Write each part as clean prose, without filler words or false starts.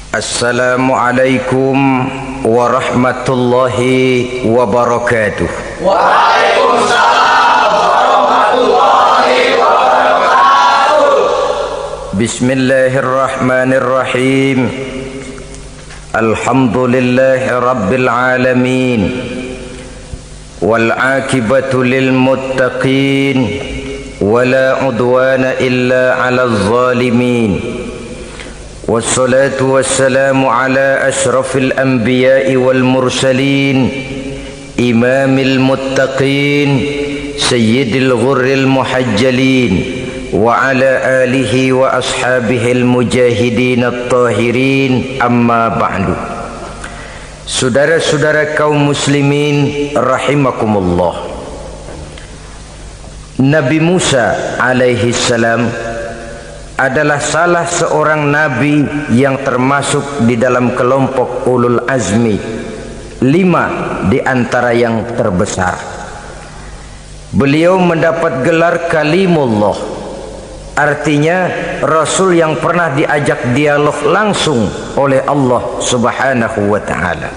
Assalamualaikum warahmatullahi wabarakatuh. Waalaikumsalam warahmatullahi wabarakatuh. Bismillahirrahmanirrahim. Alhamdulillahi rabbil alamin. Wal akibatu lil muttaqin. Wala udwana illa 'alal zalimin. والصلاة والسلام على أشرف الأنبياء والمرسلين إمام المتقين سيد الغر المحجلين وعلى آله وأصحابه المجاهدين الطاهرين أما بعد. Saudara-saudara kaum muslimin rahimakumullah, Nabi Musa alaihi salam adalah salah seorang nabi yang termasuk di dalam kelompok ulul azmi, 5 di antara yang terbesar. Beliau mendapat gelar kalimullah, artinya rasul yang pernah diajak dialog langsung oleh Allah subhanahu wa ta'ala.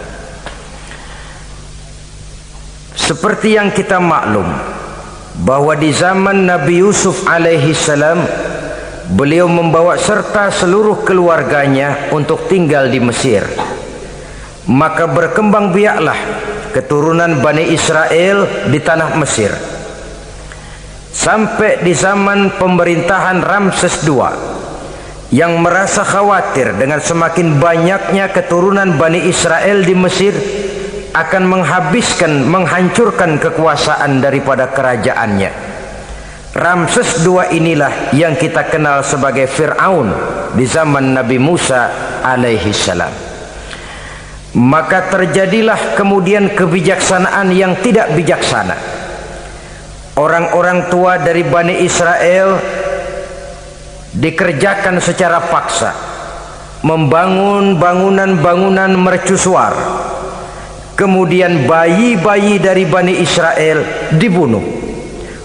Seperti yang kita maklum bahwa di zaman Nabi Yusuf alaihi salam, beliau membawa serta seluruh keluarganya untuk tinggal di Mesir. Maka berkembang biaklah keturunan Bani Israel di tanah Mesir. Sampai di zaman pemerintahan Ramses II, yang merasa khawatir dengan semakin banyaknya keturunan Bani Israel di Mesir akan menghancurkan kekuasaan daripada kerajaannya. Ramses II inilah yang kita kenal sebagai Fir'aun di zaman Nabi Musa alaihi salam. Maka terjadilah kemudian kebijaksanaan yang tidak bijaksana. Orang-orang tua dari Bani Israel dikerjakan secara paksa, membangun bangunan-bangunan mercusuar. Kemudian bayi-bayi dari Bani Israel dibunuh.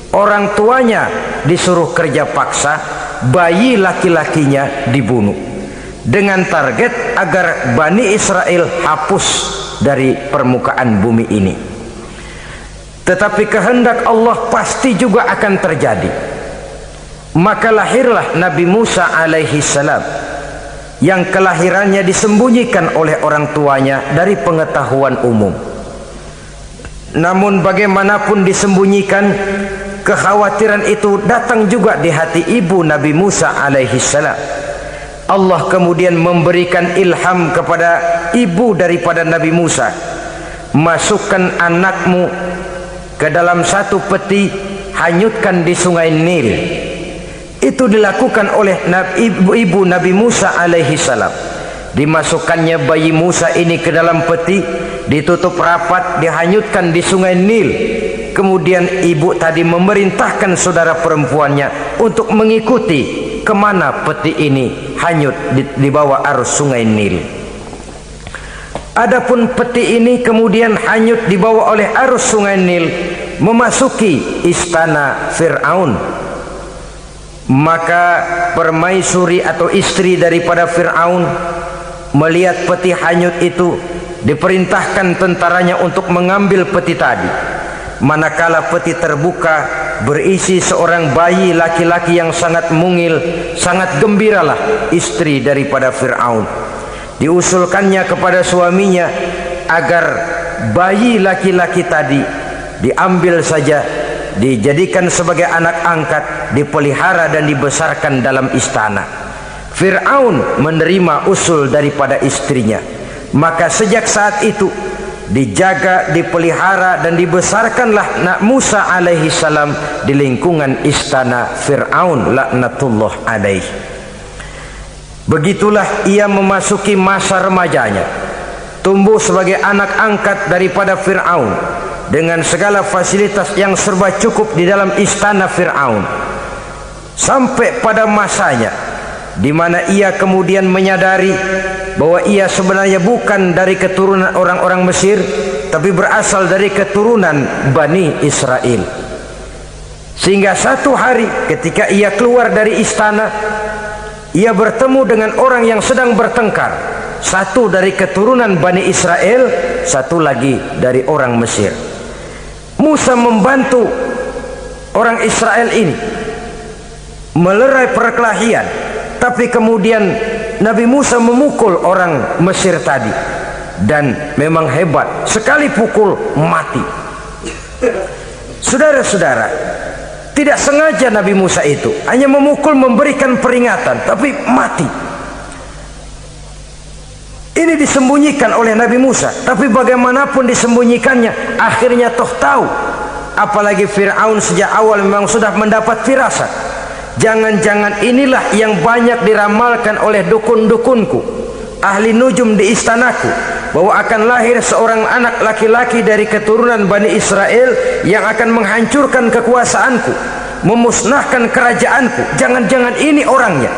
Orang tuanya disuruh kerja paksa, bayi laki-lakinya dibunuh, dengan target agar Bani Israel hapus dari permukaan bumi ini. Tetapi kehendak Allah pasti juga akan terjadi. Maka lahirlah Nabi Musa alaihi salam, yang kelahirannya disembunyikan oleh orang tuanya dari pengetahuan umum. Namun bagaimanapun disembunyikan, kekhawatiran itu datang juga di hati ibu Nabi Musa alaihi salam. Allah kemudian memberikan ilham kepada ibu daripada Nabi Musa, masukkan anakmu ke dalam satu peti, hanyutkan di sungai Nil. Itu dilakukan oleh ibu Nabi Musa alaihi salam. Dimasukkannya bayi Musa ini ke dalam peti, ditutup rapat, dihanyutkan di sungai Nil. Kemudian ibu tadi memerintahkan saudara perempuannya untuk mengikuti kemana peti ini hanyut di bawah arus sungai Nil. Adapun peti ini kemudian hanyut dibawa oleh arus sungai Nil, memasuki istana Fir'aun. Maka permaisuri atau istri daripada Fir'aun melihat peti hanyut itu, diperintahkan tentaranya untuk mengambil peti tadi. Manakala peti terbuka, berisi seorang bayi laki-laki yang sangat mungil, sangat gembiralah istri daripada Fir'aun. Diusulkannya kepada suaminya agar bayi laki-laki tadi diambil saja, dijadikan sebagai anak angkat, dipelihara dan dibesarkan dalam istana. Fir'aun menerima usul daripada istrinya. Maka sejak saat itu dijaga, dipelihara dan dibesarkanlah Nabi Musa alaihi salam di lingkungan istana Fir'aun laknatullah alaihi. Begitulah ia memasuki masa remajanya, tumbuh sebagai anak angkat daripada Fir'aun dengan segala fasilitas yang serba cukup di dalam istana Fir'aun, sampai pada masanya di mana ia kemudian menyadari bahwa ia sebenarnya bukan dari keturunan orang-orang Mesir, tapi berasal dari keturunan Bani Israel. Sehingga satu hari ketika ia keluar dari istana, ia bertemu dengan orang yang sedang bertengkar satu dari keturunan Bani Israel, satu lagi dari orang Mesir. Musa membantu orang Israel ini melerai perkelahian, tapi kemudian Nabi Musa memukul orang Mesir tadi, dan memang hebat, sekali pukul mati. Saudara-saudara, tidak sengaja Nabi Musa itu hanya memukul, memberikan peringatan, tapi mati. Ini disembunyikan oleh Nabi Musa, tapi bagaimanapun disembunyikannya, akhirnya toh tahu. Apalagi Fir'aun sejak awal memang sudah mendapat firasat. Jangan-jangan inilah yang banyak diramalkan oleh dukun-dukunku, ahli nujum di istanaku, bahwa akan lahir seorang anak laki-laki dari keturunan Bani Israel yang akan menghancurkan kekuasaanku, memusnahkan kerajaanku. Jangan-jangan ini orangnya.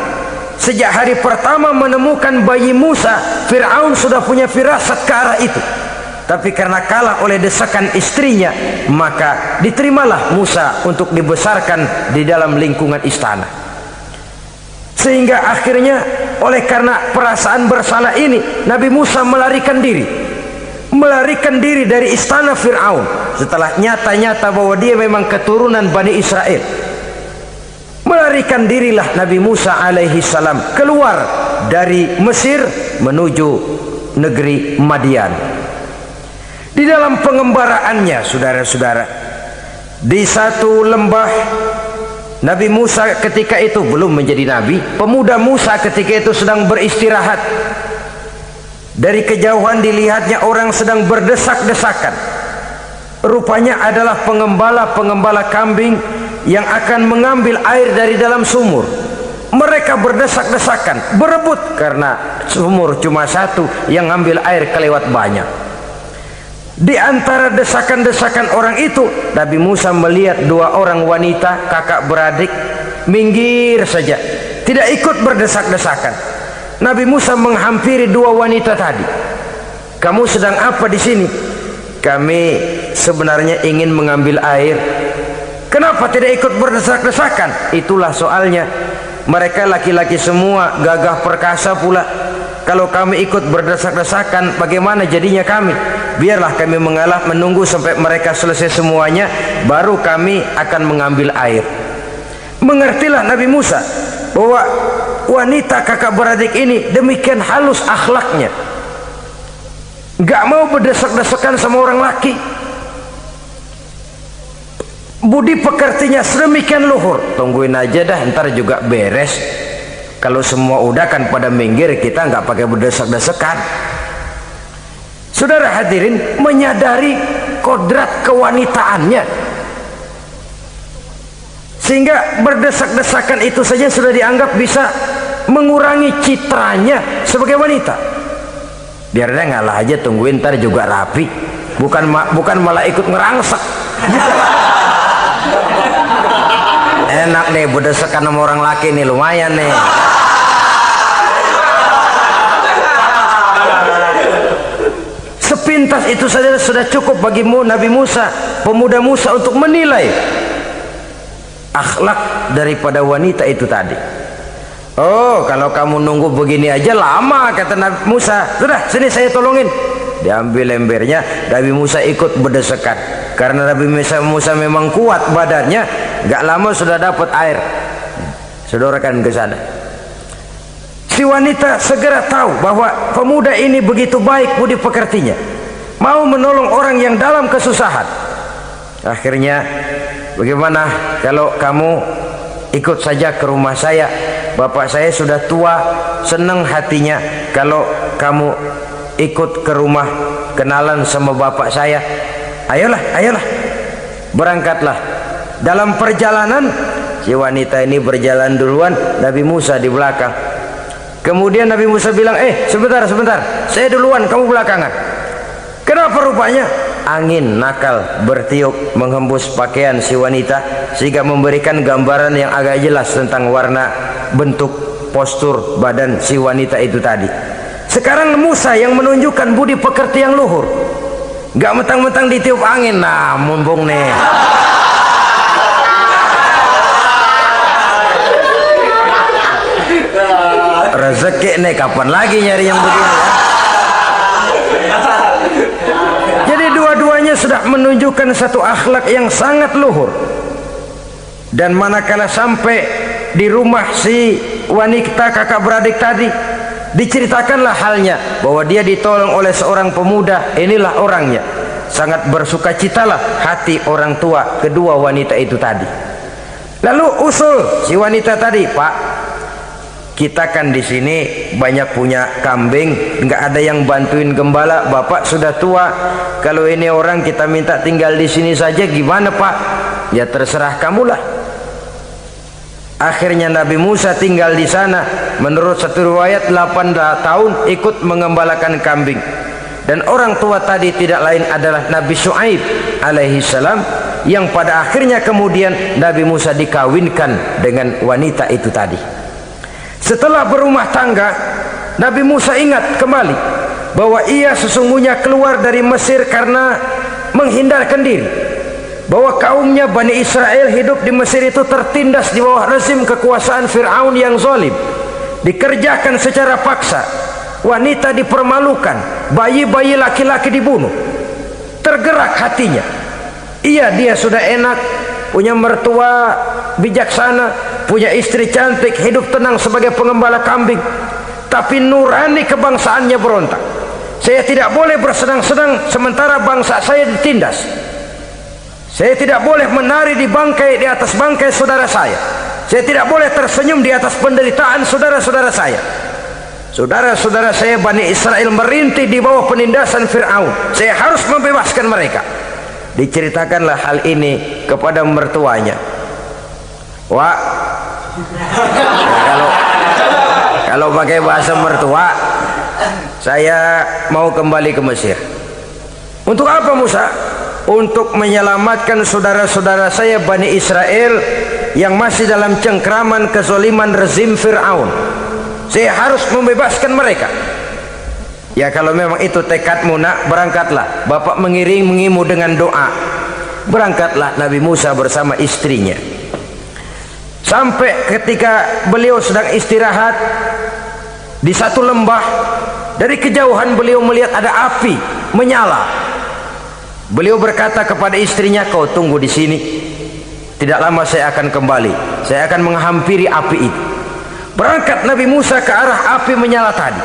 Sejak hari pertama menemukan bayi Musa, Fir'aun sudah punya firasat ke arah itu. Tapi karena kalah oleh desakan istrinya, maka diterimalah Musa untuk dibesarkan di dalam lingkungan istana. Sehingga akhirnya oleh karena perasaan bersalah ini, Nabi Musa melarikan diri dari istana Fir'aun setelah nyata-nyata bahwa dia memang keturunan Bani Israel. Melarikan dirilah Nabi Musa alaihi salam keluar dari Mesir menuju negeri Madian. Di dalam pengembaraannya, saudara-saudara, di satu lembah, Nabi Musa ketika itu belum menjadi nabi. Pemuda Musa ketika itu sedang beristirahat. Dari kejauhan dilihatnya orang sedang berdesak-desakan. Rupanya adalah pengembala-pengembala kambing yang akan mengambil air dari dalam sumur. Mereka berdesak-desakan, berebut karena sumur cuma satu, yang ngambil air kelewat banyak. Di antara desakan-desakan orang itu, Nabi Musa melihat dua orang wanita kakak beradik minggir saja, tidak ikut berdesak-desakan. Nabi Musa menghampiri dua wanita tadi. Kamu sedang apa di sini? Kami sebenarnya ingin mengambil air. Kenapa tidak ikut berdesak-desakan? Itulah soalnya. Mereka laki-laki semua, gagah perkasa pula. Kalau kami ikut berdesak-desakan, bagaimana jadinya kami? Biarlah kami mengalah, menunggu sampai mereka selesai semuanya, baru kami akan mengambil air. Mengertilah Nabi Musa bahwa wanita kakak beradik ini demikian halus akhlaknya, gak mau berdesak-desakan sama orang laki. Budi pekertinya sedemikian luhur. Tungguin aja dah, ntar juga beres. Kalau semua udah kan pada minggir, kita nggak pakai berdesak-desakan. Saudara hadirin, menyadari kodrat kewanitaannya, sehingga berdesak-desakan itu saja sudah dianggap bisa mengurangi citranya sebagai wanita. Biar dia ngalah aja, tungguin ntar juga rapi. Bukan malah ikut ngerangsek. Enak nih berdesakan sama orang laki nih, lumayan nih. Sepintas itu saja sudah cukup bagi Nabi Musa, pemuda Musa, untuk menilai akhlak daripada wanita itu tadi. Oh, kalau kamu nunggu begini aja lama, kata Nabi Musa. Sudah, sini saya tolongin. Diambil embernya, Nabi Musa ikut berdesakan. Karena Nabi Musa memang kuat badannya, gak lama sudah dapat air. Sedorakan ke sana. Si wanita segera tahu bahwa pemuda ini begitu baik budi pekertinya, mau menolong orang yang dalam kesusahan. Akhirnya, bagaimana kalau kamu ikut saja ke rumah saya? Bapak saya sudah tua, senang hatinya kalau kamu ikut ke rumah, kenalan sama bapak saya. Ayolah, berangkatlah. Dalam perjalanan, si wanita ini berjalan duluan, Nabi Musa di belakang. Kemudian Nabi Musa bilang, sebentar, saya duluan, kamu belakangan. Kenapa? Rupanya angin nakal bertiup menghembus pakaian si wanita, sehingga memberikan gambaran yang agak jelas tentang warna, bentuk, postur badan si wanita itu tadi. Sekarang Musa yang menunjukkan budi pekerti yang luhur, gak mentang-mentang ditiup angin. Nah, mumpung nih, rezeki nih, kapan lagi nyari yang begini ya? Jadi dua-duanya sudah menunjukkan satu akhlak yang sangat luhur. Dan manakala sampai di rumah si wanita kakak beradik tadi, diceritakanlah halnya bahwa dia ditolong oleh seorang pemuda, inilah orangnya. Sangat bersukacitalah hati orang tua kedua wanita itu tadi. Lalu usul si wanita tadi, Pak, kita kan di sini banyak punya kambing, nggak ada yang bantuin gembala. Bapak sudah tua, kalau ini orang kita minta tinggal di sini saja, gimana Pak? Ya terserah kamulah. Akhirnya Nabi Musa tinggal di sana. Menurut satu riwayat 8 tahun ikut mengembalakan kambing. Dan orang tua tadi tidak lain adalah Nabi Syuaib alaihi salam, yang pada akhirnya kemudian Nabi Musa dikawinkan dengan wanita itu tadi. Setelah berumah tangga, Nabi Musa ingat kembali bahwa ia sesungguhnya keluar dari Mesir karena menghindarkan diri, bahwa kaumnya Bani Israel hidup di Mesir itu tertindas di bawah rezim kekuasaan Fir'aun yang zalim, dikerjakan secara paksa, wanita dipermalukan, bayi-bayi laki-laki dibunuh. Tergerak hatinya, dia sudah enak, punya mertua bijaksana, punya istri cantik, hidup tenang sebagai pengembala kambing, tapi nurani kebangsaannya berontak. Saya tidak boleh bersenang-senang sementara bangsa saya ditindas. Saya tidak boleh menari di atas bangkai saudara saya. Saya tidak boleh tersenyum di atas penderitaan saudara-saudara saya. Saudara-saudara saya Bani Israel merintih di bawah penindasan Fir'aun. Saya harus membebaskan mereka. Diceritakanlah hal ini kepada mertuanya. Wah, kalau pakai bahasa mertua, saya mau kembali ke Mesir. Untuk apa Musa? Untuk menyelamatkan saudara-saudara saya Bani Israel yang masih dalam cengkraman kezaliman rezim Fir'aun. Saya harus membebaskan mereka. Ya kalau memang itu tekadmu nak, berangkatlah. Bapak mengiringimu dengan doa. Berangkatlah Nabi Musa bersama istrinya. Sampai ketika beliau sedang istirahat di satu lembah, dari kejauhan beliau melihat ada api menyala. Beliau berkata kepada istrinya, kau tunggu di sini. Tidak lama saya akan kembali. Saya akan menghampiri api itu. Berangkat Nabi Musa ke arah api menyala tadi.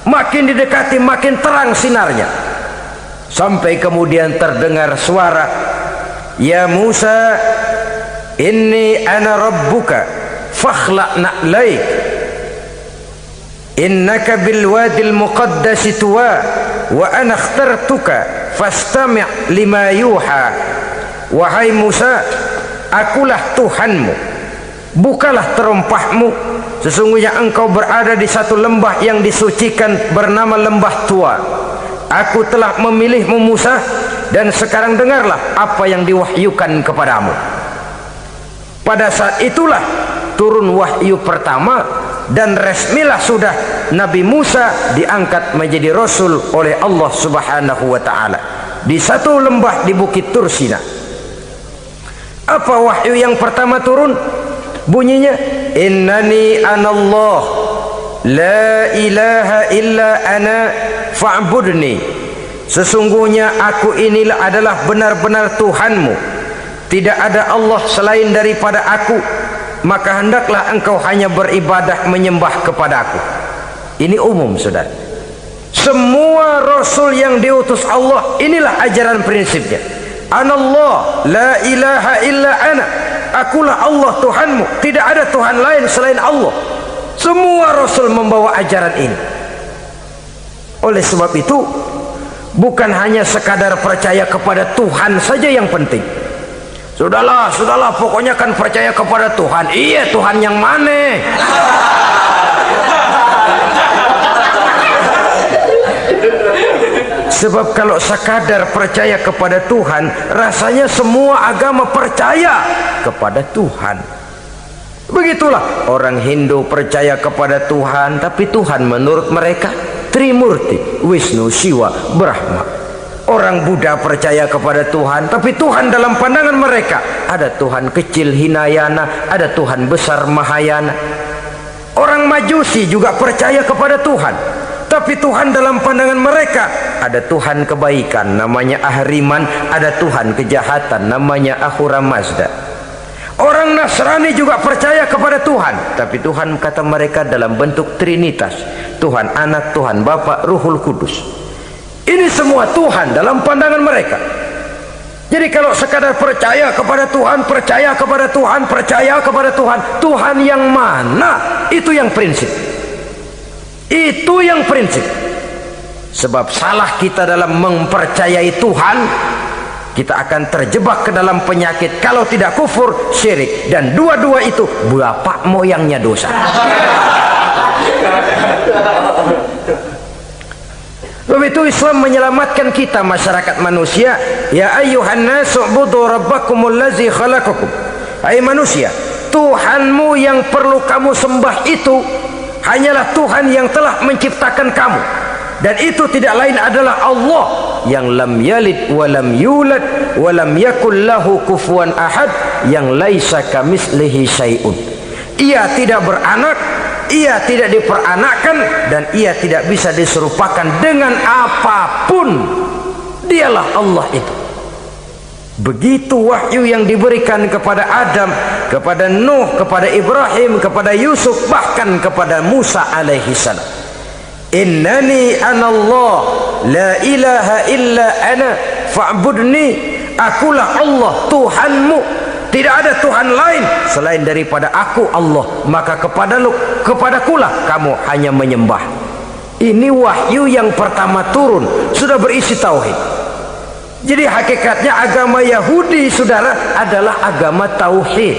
Makin didekati makin terang sinarnya. Sampai kemudian terdengar suara, ya Musa, inni ana rabbuka fakhla' na'laik innaka bil wadil muqaddasi tuwa wa ana ikhtartuka fastami' lima yuha. Wahai Musa, akulah Tuhanmu, bukalah terompahmu. Sesungguhnya engkau berada di satu lembah yang disucikan bernama lembah tua. Aku telah memilihmu Musa, dan sekarang dengarlah apa yang diwahyukan kepadamu. Pada saat itulah turun wahyu pertama, dan resmilah sudah Nabi Musa diangkat menjadi Rasul oleh Allah Subhanahu wa ta'ala di satu lembah di Bukit Tursina. Apa wahyu yang pertama turun? Bunyinya, innani anallah la ilaha illa ana fa'budni. Sesungguhnya aku inilah adalah benar-benar Tuhanmu, tidak ada Allah selain daripada aku, maka hendaklah engkau hanya beribadah menyembah kepadaku. Ini umum saudara. Semua Rasul yang diutus Allah, inilah ajaran prinsipnya. Anallah la ilaha illa ana, akulah Allah Tuhanmu, tidak ada Tuhan lain selain Allah. Semua Rasul membawa ajaran ini. Oleh sebab itu, bukan hanya sekadar percaya kepada Tuhan saja yang penting. Sudahlah, pokoknya kan percaya kepada Tuhan. Iya, Tuhan yang mana? Sebab kalau sekadar percaya kepada Tuhan, rasanya semua agama percaya kepada Tuhan. Begitulah orang Hindu percaya kepada Tuhan, tapi Tuhan menurut mereka Trimurti, Wisnu, Siwa, Brahma. Orang Buddha percaya kepada Tuhan, tapi Tuhan dalam pandangan mereka ada Tuhan kecil Hinayana, ada Tuhan besar Mahayana. Orang Majusi juga percaya kepada Tuhan, tapi Tuhan dalam pandangan mereka ada Tuhan kebaikan namanya Ahriman, ada Tuhan kejahatan namanya Ahura Mazda. Orang Nasrani juga percaya kepada Tuhan, tapi Tuhan kata mereka dalam bentuk Trinitas, Tuhan Anak, Tuhan Bapa, Ruhul Kudus. Ini semua Tuhan dalam pandangan mereka. Jadi kalau sekadar percaya kepada Tuhan, percaya kepada Tuhan, percaya kepada Tuhan, Tuhan yang mana? Itu yang prinsip. Itu yang prinsip. Sebab salah kita dalam mempercayai Tuhan, kita akan terjebak ke dalam penyakit kalau tidak kufur, syirik, dan dua-dua itu bapak moyangnya dosa. Sebab itu Islam menyelamatkan kita masyarakat manusia. Ya ayyuhan nasu ubudu rabbakumul ladzi khalaqakum. Hai manusia, Tuhanmu yang perlu kamu sembah itu hanyalah Tuhan yang telah menciptakan kamu, dan itu tidak lain adalah Allah yang lam yalid wa lam yulad wa lam yakul lahu kufuwan ahad, yang laisa kamitslihi syai'un. Ia tidak beranak, ia tidak diperanakkan, dan ia tidak bisa diserupakan dengan apapun. Dialah Allah itu. Begitu wahyu yang diberikan kepada Adam, kepada Nuh, kepada Ibrahim, kepada Yusuf, bahkan kepada Musa alaihi salam. Innani anallah la ilaha illa ana fa'budni. Akulah Allah Tuhanmu, tidak ada Tuhan lain selain daripada aku Allah, maka kepadakulah kamu hanya menyembah. Ini wahyu yang pertama turun, sudah berisi tauhid. Jadi hakikatnya agama Yahudi, saudara, adalah agama tauhid,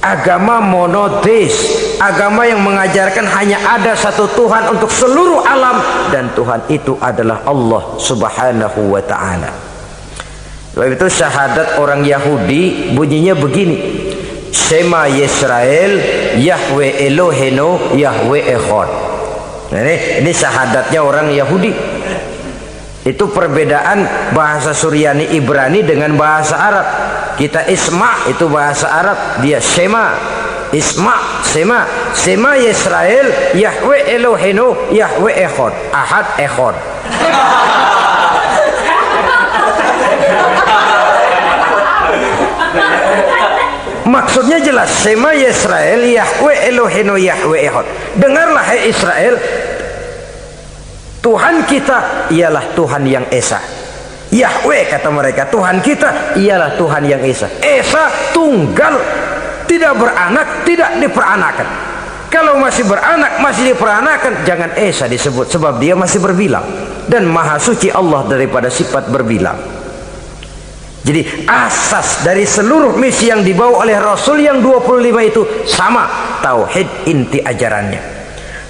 agama monoteis, agama yang mengajarkan hanya ada satu Tuhan untuk seluruh alam, dan Tuhan itu adalah Allah subhanahu wa ta'ala. Sebab itu syahadat orang Yahudi bunyinya begini: Shema Yisrael Yahweh Elohenu Yahweh Echad. Nah, ini syahadatnya orang Yahudi. Itu perbedaan bahasa Suryani Ibrani dengan bahasa Arab. Kita Isma itu bahasa Arab, dia Shema. Isma, Shema. Shema Yisrael Yahweh Elohenu Yahweh Echad. Ahad Echad. Maksudnya jelas, Shema Yisrael Yahweh Elohenu Yahweh Echad. Dengarlah hai Israel, Tuhan kita ialah Tuhan yang Esa. Yahweh kata mereka, Tuhan kita ialah Tuhan yang Esa. Esa tunggal, tidak beranak, tidak diperanakan. Kalau masih beranak, masih diperanakan, jangan Esa disebut, sebab dia masih berbilang, dan maha suci Allah daripada sifat berbilang. Jadi asas dari seluruh misi yang dibawa oleh Rasul yang 25 itu sama, tauhid inti ajarannya.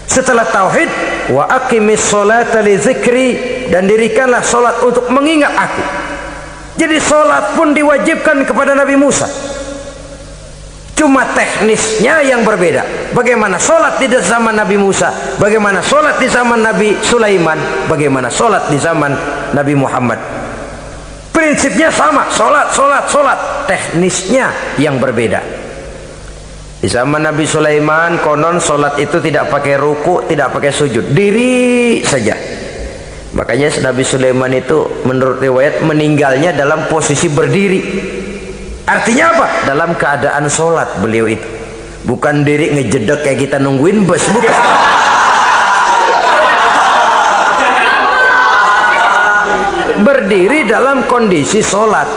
Setelah tauhid, wa aqimis sholata li zikri, dan dirikanlah solat untuk mengingat aku. Jadi solat pun diwajibkan kepada Nabi Musa, cuma teknisnya yang berbeda. Bagaimana solat di zaman Nabi Musa, bagaimana solat di zaman Nabi Sulaiman, bagaimana solat di zaman Nabi Muhammad. Prinsipnya sama, solat, teknisnya yang berbeda. Di zaman Nabi Sulaiman konon solat itu tidak pakai ruku, tidak pakai sujud, diri saja. Makanya Nabi Sulaiman itu menurut riwayat meninggalnya dalam posisi berdiri. Artinya apa? Dalam keadaan solat beliau itu, bukan diri ngejedek kayak kita nungguin bus, bukan. Berdiri dalam kondisi solat.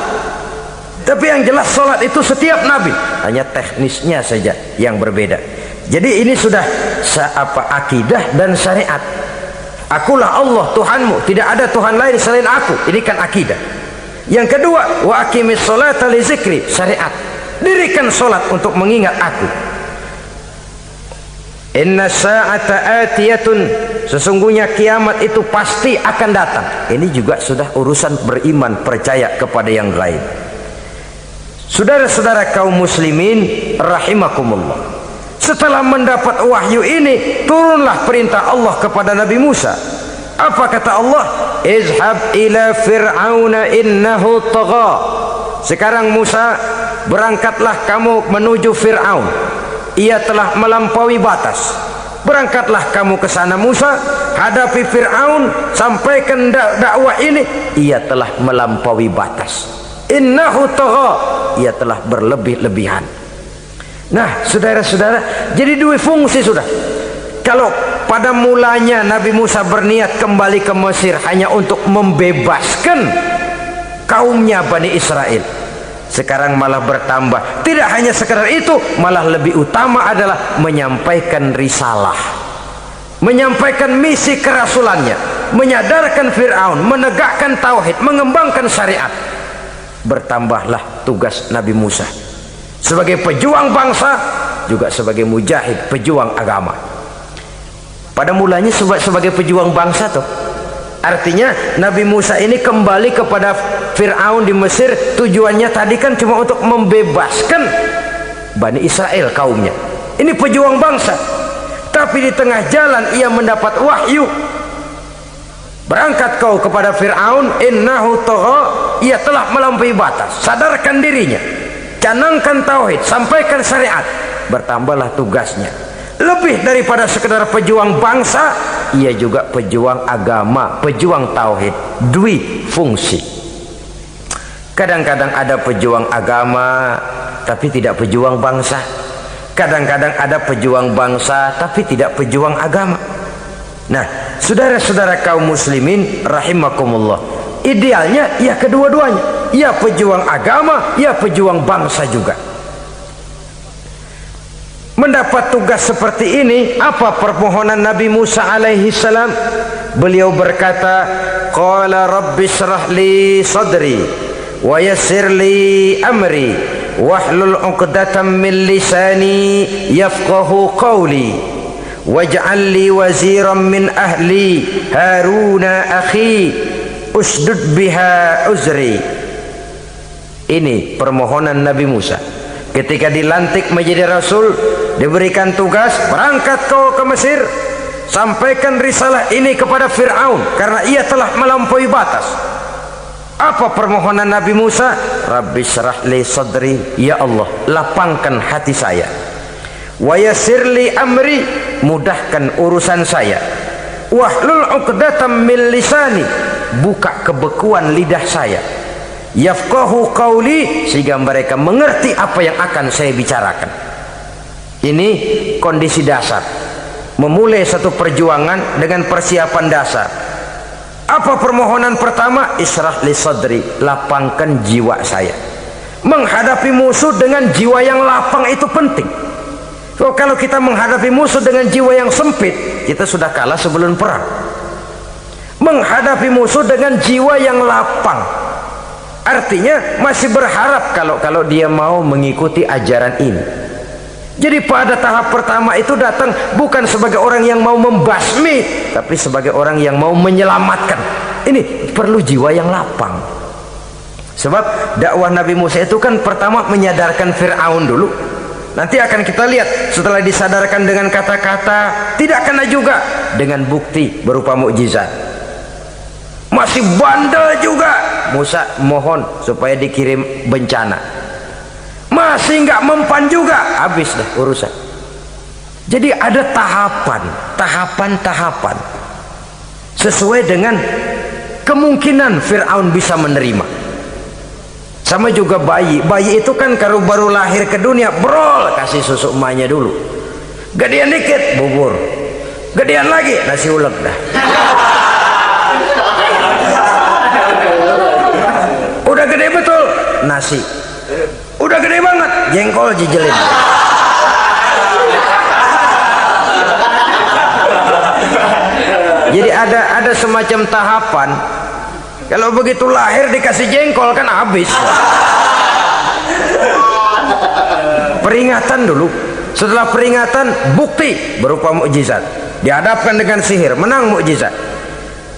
Tapi yang jelas solat itu setiap Nabi, hanya teknisnya saja yang berbeda. Jadi ini sudah akidah dan syariat. Akulah Allah Tuhanmu, tidak ada Tuhan lain selain aku. Ini kan akidah. Yang kedua, wa aqimis sholata li zikri, syariat. Dirikan solat untuk mengingat aku. Inna sa'ata atiyatun, sesungguhnya kiamat itu pasti akan datang. Ini juga sudah urusan beriman, percaya kepada yang gaib. Saudara-saudara kaum muslimin rahimakumullah, setelah mendapat wahyu ini, turunlah perintah Allah kepada Nabi Musa. Apa kata Allah? Izhab ila fir'auna innahu tagha. Sekarang Musa, berangkatlah kamu menuju Fir'aun, ia telah melampaui batas. berangkatlah kamu ke sana Musa, hadapi Fir'aun, sampaikan dakwah ini. Ia telah melampaui batas. Innahu tagha, ia telah berlebih-lebihan. Nah, saudara-saudara, jadi dua fungsi sudah. Kalau pada mulanya Nabi Musa berniat kembali ke Mesir hanya untuk membebaskan kaumnya Bani Israel, sekarang malah bertambah. Tidak hanya sekedar itu, malah lebih utama adalah menyampaikan risalah, menyampaikan misi kerasulannya, menyadarkan Fir'aun, menegakkan tauhid, mengembangkan syariat. Bertambahlah tugas Nabi Musa sebagai pejuang bangsa, juga sebagai mujahid, pejuang agama. Pada mulanya sebagai pejuang bangsa tuh, artinya Nabi Musa ini kembali kepada Fir'aun di Mesir, tujuannya tadi kan cuma untuk membebaskan Bani Israel kaumnya. Ini pejuang bangsa. Tapi di tengah jalan ia mendapat wahyu, berangkat kau kepada Fir'aun, innahu tagha, ia telah melampaui batas. Sadarkan dirinya, canangkan tauhid, sampaikan syariat. Bertambahlah tugasnya, lebih daripada sekedar pejuang bangsa, ia juga pejuang agama, pejuang tauhid. Dwi fungsi. Kadang-kadang ada pejuang agama tapi tidak pejuang bangsa. Kadang-kadang ada pejuang bangsa tapi tidak pejuang agama. Nah, saudara-saudara kaum muslimin rahimakumullah, idealnya ya kedua-duanya, ya pejuang agama, ya pejuang bangsa juga. Mendapat tugas seperti ini, apa permohonan Nabi Musa alaihi salam? Beliau berkata, qala rabbi shrah li sadri wa yassir li amri wahlul 'uqdatam min lisani yafqahu qawli waj'al li waziran min ahli Haruna akhi usdud biha uzri. Ini permohonan Nabi Musa ketika dilantik menjadi rasul, diberikan tugas, berangkat kau ke Mesir, sampaikan risalah ini kepada Fir'aun karena ia telah melampaui batas. Apa permohonan Nabi Musa? Rabbi syrah li sadri, ya Allah lapangkan hati saya, wa yassir li amri, mudahkan urusan saya, wahlul 'uqdatam min lisani, buka kebekuan lidah saya, yafqahu qawli, sehingga mereka mengerti apa yang akan saya bicarakan. Ini kondisi dasar memulai satu perjuangan dengan persiapan dasar. Apa permohonan pertama? Isyrah li sadri, lapangkan jiwa saya. Menghadapi musuh dengan jiwa yang lapang itu penting. So, kalau kita menghadapi musuh dengan jiwa yang sempit, kita sudah kalah sebelum perang. Menghadapi musuh dengan jiwa yang lapang, artinya masih berharap kalau dia mau mengikuti ajaran ini. Jadi pada tahap pertama itu datang bukan sebagai orang yang mau membasmi, tapi sebagai orang yang mau menyelamatkan. Ini perlu jiwa yang lapang. Sebab dakwah Nabi Musa itu kan pertama menyadarkan Fir'aun dulu. Nanti akan kita lihat setelah disadarkan dengan kata-kata, tidak kena juga dengan bukti berupa mukjizat. Masih bandel juga, Musa mohon supaya dikirim bencana. Masih nggak mempan juga, habis dah urusan. Jadi ada tahapan sesuai dengan kemungkinan Fir'aun bisa menerima. Sama juga bayi itu kan kalau baru lahir ke dunia, brol kasih susu emaknya dulu, gedean dikit bubur, gedean lagi nasi ulek dah. Udah gede betul nasi, udah gede banget jengkol jijelin. Jadi ada semacam tahapan. Kalau begitu lahir dikasih jengkol kan habis. Peringatan dulu, setelah peringatan bukti berupa mukjizat, dihadapkan dengan sihir, menang mukjizat.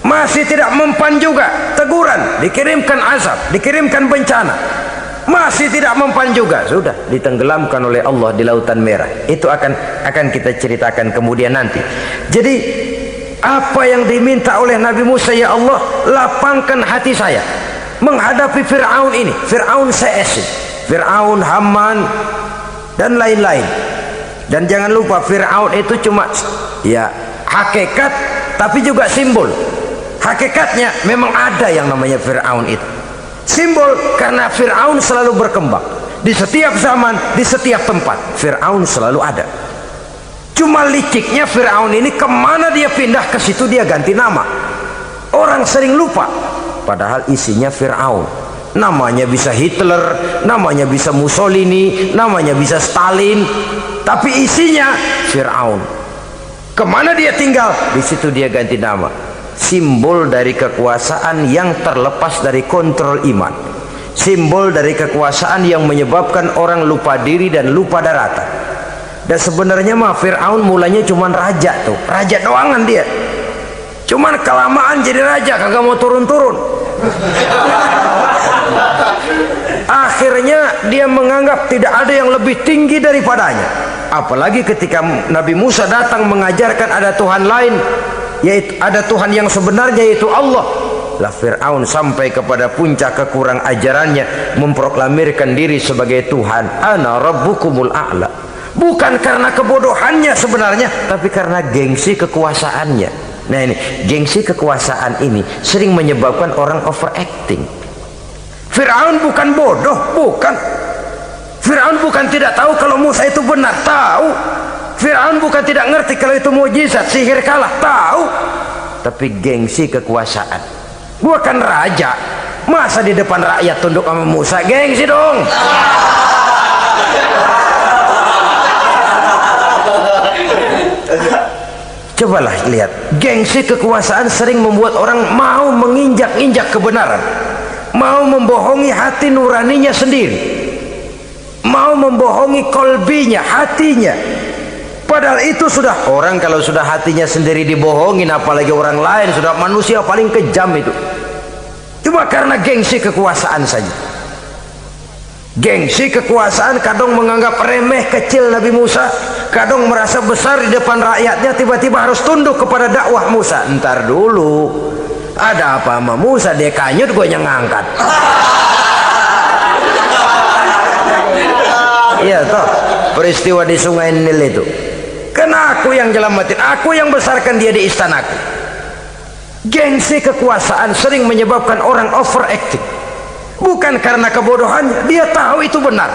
Masih tidak mempan juga, teguran, dikirimkan azab, dikirimkan bencana. Masih tidak mempan juga, sudah ditenggelamkan oleh Allah di Lautan Merah. Itu akan kita ceritakan kemudian nanti. Jadi apa yang diminta oleh Nabi Musa, ya Allah lapangkan hati saya menghadapi Fir'aun ini, Fir'aun CS, Fir'aun, Haman dan lain-lain. Dan jangan lupa Fir'aun itu cuma ya hakikat tapi juga simbol. Hakikatnya memang ada yang namanya Fir'aun itu. Simbol karena Fir'aun selalu berkembang. Di setiap zaman, di setiap tempat Fir'aun selalu ada. Cuma liciknya Fir'aun ini kemana dia pindah, ke situ dia ganti nama. Orang sering lupa padahal isinya Fir'aun. Namanya bisa Hitler, namanya bisa Mussolini, namanya bisa Stalin, tapi isinya Fir'aun. Kemana dia tinggal, di situ dia ganti nama. Simbol dari kekuasaan yang terlepas dari kontrol iman. Simbol dari kekuasaan yang menyebabkan orang lupa diri dan lupa daratan. Dan sebenarnya mah Fir'aun mulanya cuman raja tuh, raja doangan dia. Cuman kelamaan jadi raja kagak mau turun-turun. Akhirnya dia menganggap tidak ada yang lebih tinggi daripadanya. Apalagi ketika Nabi Musa datang mengajarkan ada Tuhan lain, yaitu ada Tuhan yang sebenarnya yaitu Allah. Lah Fir'aun sampai kepada puncak kekurang ajarannya memproklamirkan diri sebagai Tuhan. Ana rabbukumul a'la. Bukan karena kebodohannya sebenarnya, tapi karena gengsi kekuasaannya. Nah ini, gengsi kekuasaan ini sering menyebabkan orang overacting. Fir'aun bukan bodoh, bukan. Fir'aun bukan tidak tahu kalau Musa itu benar, tahu. Fir'aun bukan tidak ngerti kalau itu mukjizat, sihir kalah, tahu. Tapi gengsi kekuasaan. Gua kan raja, masa di depan rakyat tunduk sama Musa? Gengsi dong. Cobalah lihat, gengsi kekuasaan sering membuat orang mau menginjak-injak kebenaran, mau membohongi hati nuraninya sendiri, mau membohongi kolbinya, hatinya. Padahal itu sudah, orang kalau sudah hatinya sendiri dibohongin, apalagi orang lain, sudah manusia paling kejam itu. Cuma karena gengsi kekuasaan saja. Gengsi kekuasaan kadang menganggap remeh kecil Nabi Musa, kadang merasa besar di depan rakyatnya, tiba-tiba harus tunduk kepada dakwah Musa. Ntar dulu, ada apa sama Musa? Dia kanyut, gue yang ngangkat. Iya toh, peristiwa di Sungai Nil itu. Karena aku yang nyelamatin, aku yang besarkan dia di istanaku. Gengsi kekuasaan sering menyebabkan orang overacting. Bukan karena kebodohannya, dia tahu itu benar,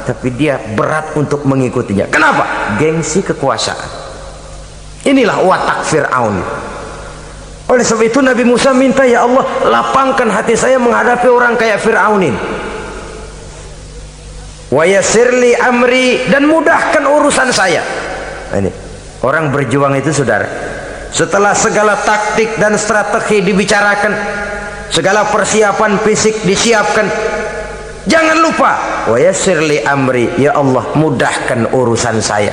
tapi dia berat untuk mengikutinya. Kenapa? Gengsi kekuasaan. Inilah watak Fir'aun. Oleh sebab itu Nabi Musa minta, ya Allah, lapangkan hati saya menghadapi orang kayak Fir'aun ini. Wa yassirli amri, dan mudahkan urusan saya. Nah, ini orang berjuang itu saudara, setelah segala taktik dan strategi dibicarakan, segala persiapan fisik disiapkan, jangan lupa wa yassirli amri, ya Allah mudahkan urusan saya.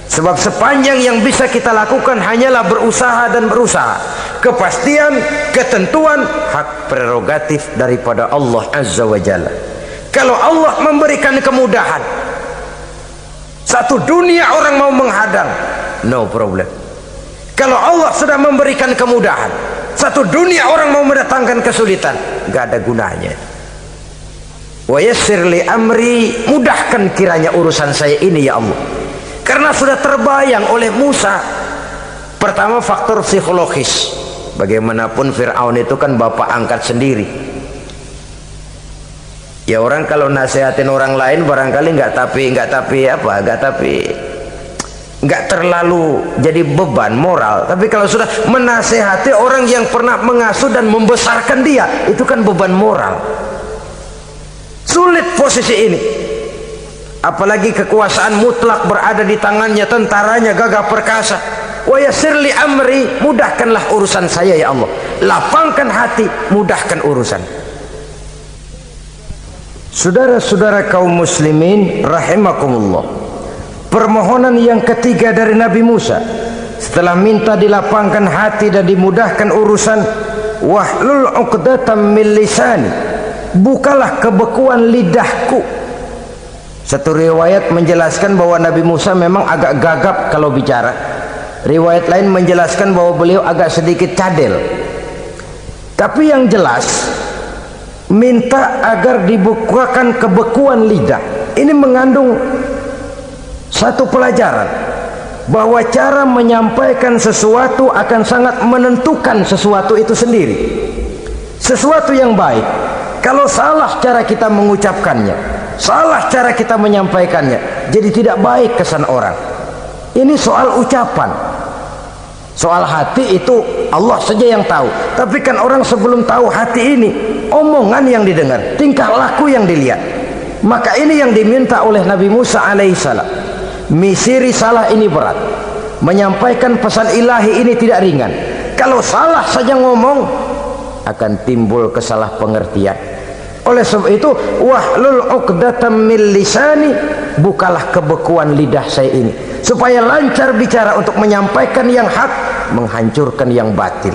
Sebab sepanjang yang bisa kita lakukan hanyalah berusaha dan berusaha. Kepastian, ketentuan, hak prerogatif daripada Allah Azza wa Jalla. Kalau Allah memberikan kemudahan, satu dunia orang mau menghadang, no problem. Kalau Allah sudah memberikan kemudahan, satu dunia orang mau mendatangkan kesulitan, nggak ada gunanya. Wa yassirli amri, mudahkan kiranya urusan saya ini ya Allah. Karena sudah terbayang oleh Musa. Pertama faktor psikologis. Bagaimanapun Fir'aun itu kan bapak angkat sendiri. Ya orang kalau nasihatin orang lain barangkali nggak terlalu jadi beban moral. Tapi kalau sudah menasehati orang yang pernah mengasuh dan membesarkan dia, itu kan beban moral. Sulit posisi ini, apalagi kekuasaan mutlak berada di tangannya, tentaranya gagah perkasa. Wa yassirli amri, mudahkanlah urusan saya ya Allah. Lapangkan hati, mudahkan urusan. Saudara-saudara kaum muslimin rahimakumullah, permohonan yang ketiga dari Nabi Musa setelah minta dilapangkan hati dan dimudahkan urusan, wahlul 'uqdatam min lisani, bukalah kebekuan lidahku. Satu riwayat menjelaskan bahwa Nabi Musa memang agak gagap kalau bicara. Riwayat lain menjelaskan bahwa beliau agak sedikit cadel. Tapi yang jelas minta agar dibukakan kebekuan lidah. Ini mengandung Satu pelajaran bahwa cara menyampaikan sesuatu akan sangat menentukan sesuatu itu sendiri. Sesuatu yang baik, kalau salah cara kita mengucapkannya, salah cara kita menyampaikannya, jadi tidak baik kesan orang. Ini soal ucapan. Soal hati itu Allah saja yang tahu. Tapi kan orang sebelum tahu hati ini, omongan yang didengar, tingkah laku yang dilihat. Maka ini yang diminta oleh Nabi Musa alaihissalam. Misi risalah ini berat. Menyampaikan pesan ilahi ini tidak ringan. Kalau salah saja ngomong, akan timbul kesalah pengertian. Oleh sebab itu, wahlul 'uqdatam min lisani, bukalah kebekuan lidah saya ini supaya lancar bicara untuk menyampaikan yang hak, menghancurkan yang batil.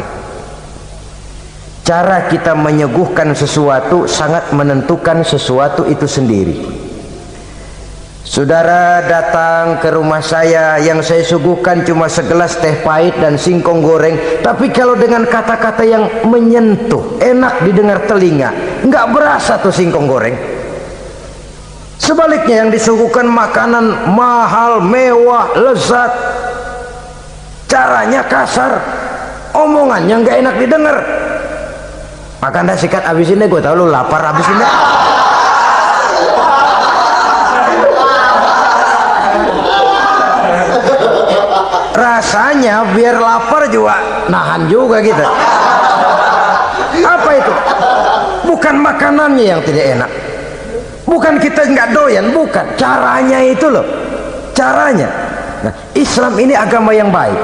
Cara kita menyuguhkan sesuatu sangat menentukan sesuatu itu sendiri. Saudara datang ke rumah saya, yang saya suguhkan cuma segelas teh pahit dan singkong goreng, tapi kalau dengan kata-kata yang menyentuh, enak didengar telinga, nggak berasa tuh singkong goreng. Sebaliknya yang disuguhkan makanan mahal, mewah, lezat, caranya kasar, omongannya nggak enak didengar. Makan dah sikat habisin deh, gue tau lu lapar, habisin deh. Rasanya biar lapar juga nahan juga gitu. Apa itu? Bukan makanannya yang tidak enak, bukan kita nggak doyan, bukan caranya itu loh, caranya. Nah, Islam ini agama yang baik.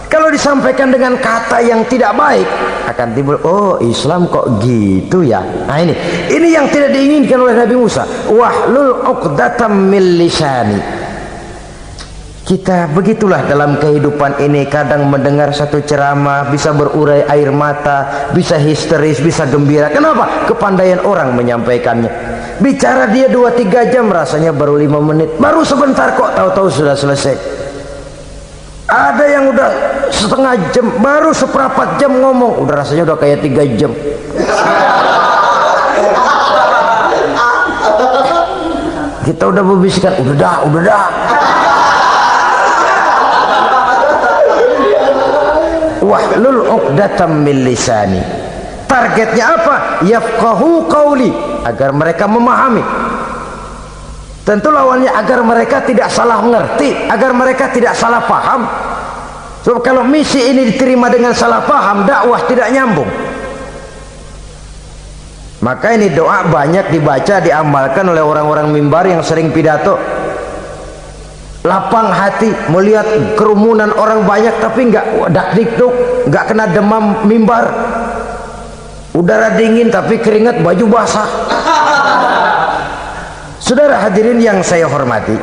Kalau disampaikan dengan kata yang tidak baik, akan timbul, oh Islam kok gitu ya. Nah ini yang tidak diinginkan oleh Nabi Musa. Wahlul 'uqdatam min lisani. Kita begitulah dalam kehidupan ini, kadang mendengar satu ceramah bisa berurai air mata, bisa histeris, bisa gembira. Kenapa? Kepandaian orang menyampaikannya. Bicara dia 2-3 jam, rasanya baru 5 menit, baru sebentar kok tahu-tahu sudah selesai. Ada yang udah setengah jam, baru seperempat jam ngomong, udah rasanya udah kayak 3 jam. Kita udah berbisikkan, udah dah. Wahlul 'uqdatam min lisani. Targetnya apa? Yafqahu qauli, agar mereka memahami. Tentu lawannya agar mereka tidak salah mengerti, agar mereka tidak salah paham. Sebab kalau misi ini diterima dengan salah paham, dakwah tidak nyambung. Maka ini doa banyak dibaca, diamalkan oleh orang-orang mimbar yang sering pidato. Lapang hati melihat kerumunan orang banyak, tapi nggak dak-dikduk, nggak kena demam mimbar. Udara dingin tapi keringat, baju basah. Saudara hadirin yang saya hormati,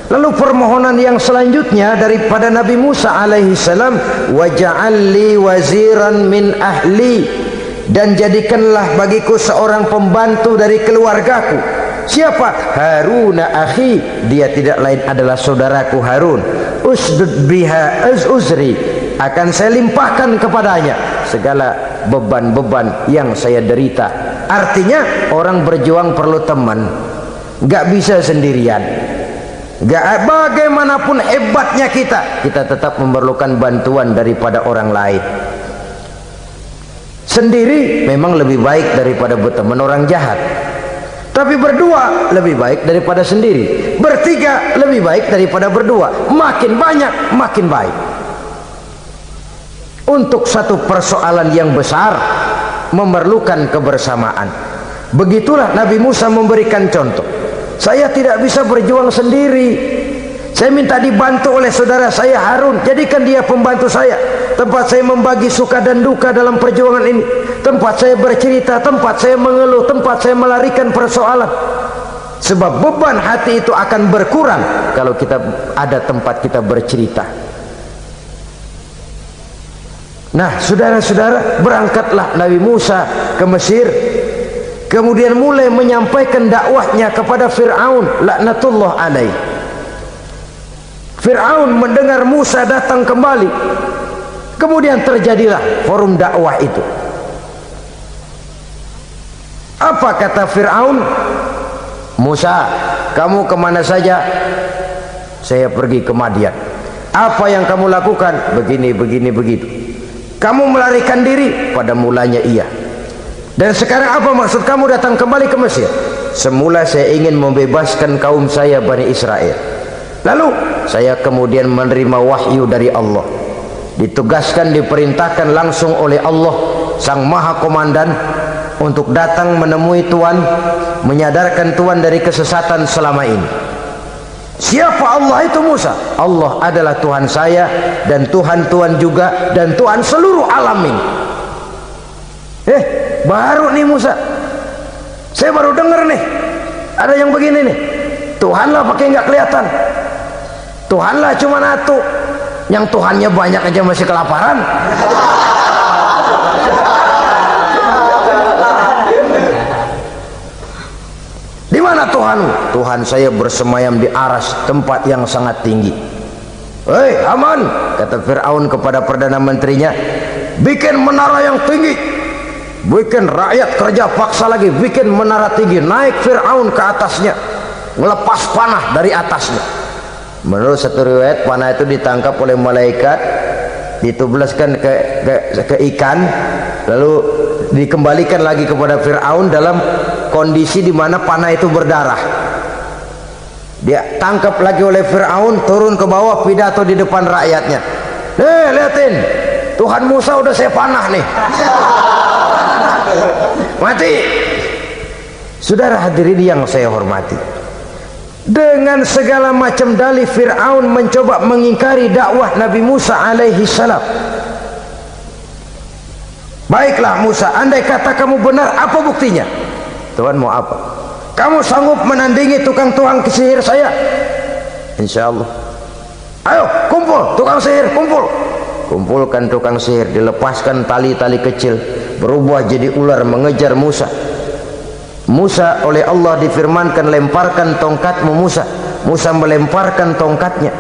lalu permohonan yang selanjutnya daripada Nabi Musa alaihi salam, waj'al li waziran min ahli, dan jadikanlah bagiku seorang pembantu dari keluargaku. Siapa? Haruna akhi, dia tidak lain adalah saudaraku Harun. Usdud biha uzri, akan saya limpahkan kepadanya segala beban-beban yang saya derita. Artinya orang berjuang perlu teman, nggak bisa sendirian. Nggak, bagaimanapun hebatnya kita tetap memerlukan bantuan daripada orang lain. Sendiri memang lebih baik daripada berteman orang jahat, tapi berdua lebih baik daripada sendiri. Bertiga lebih baik daripada berdua. Makin banyak makin baik. Untuk satu persoalan yang besar memerlukan kebersamaan. Begitulah Nabi Musa memberikan contoh. Saya tidak bisa berjuang sendiri, saya minta dibantu oleh saudara saya Harun. Jadikan dia pembantu saya, tempat saya membagi suka dan duka dalam perjuangan ini, tempat saya bercerita, tempat saya mengeluh, tempat saya melarikan persoalan. Sebab beban hati itu akan berkurang kalau kita ada tempat kita bercerita. Nah, saudara-saudara, berangkatlah Nabi Musa ke Mesir, kemudian mulai menyampaikan dakwahnya kepada Fir'aun laknatullah alaih. Fir'aun mendengar Musa datang kembali, kemudian terjadilah forum dakwah itu. Apa kata Fir'aun? Musa, kamu kemana saja? saya pergi ke Madian. Apa yang kamu lakukan? Begini, begini, begitu. Kamu melarikan diri? Pada mulanya iya. Dan sekarang apa maksud kamu datang kembali ke Mesir? Semula saya ingin membebaskan kaum saya Bani Israel. Lalu saya kemudian menerima wahyu dari Allah, ditugaskan, diperintahkan langsung oleh Allah Sang Maha Komandan untuk datang menemui Tuhan, menyadarkan Tuhan dari kesesatan selama ini. Siapa Allah itu Musa? Allah adalah Tuhan saya dan Tuhan juga dan Tuhan seluruh alam ini. Baru nih Musa, saya baru dengar nih ada yang begini nih. Tuhanlah pakai nggak kelihatan, Tuhanlah cuma satu, yang Tuhannya banyak aja masih kelaparan. Di mana Tuhanmu? Tuhan saya bersemayam di aras, tempat yang sangat tinggi. Hei Haman, kata Fir'aun kepada Perdana Menterinya, bikin menara yang tinggi, bikin rakyat kerja paksa lagi, bikin menara tinggi. Naik Fir'aun ke atasnya, ngelepas panah dari atasnya. Menurut satu riwayat, panah itu ditangkap oleh malaikat, ditublaskan ke ikan, lalu dikembalikan lagi kepada Fir'aun dalam kondisi di mana panah itu berdarah. Dia tangkap lagi oleh Fir'aun, turun ke bawah, pidato di depan rakyatnya. Lihatin, Tuhan Musa udah saya panah nih. Mati. Saudara hadirin yang saya hormati, dengan segala macam dalih Fir'aun mencoba mengingkari dakwah Nabi Musa alaihi salam. Baiklah Musa, andai kata kamu benar, apa buktinya? Tuhan mau apa? Kamu sanggup menandingi tukang sihir saya? Insya Allah. Ayo kumpul tukang sihir, kumpul. Kumpulkan tukang sihir, dilepaskan tali-tali kecil, berubah jadi ular mengejar Musa. Musa oleh Allah difirmankan, lemparkan tongkatmu Musa. Musa melemparkan tongkatnya.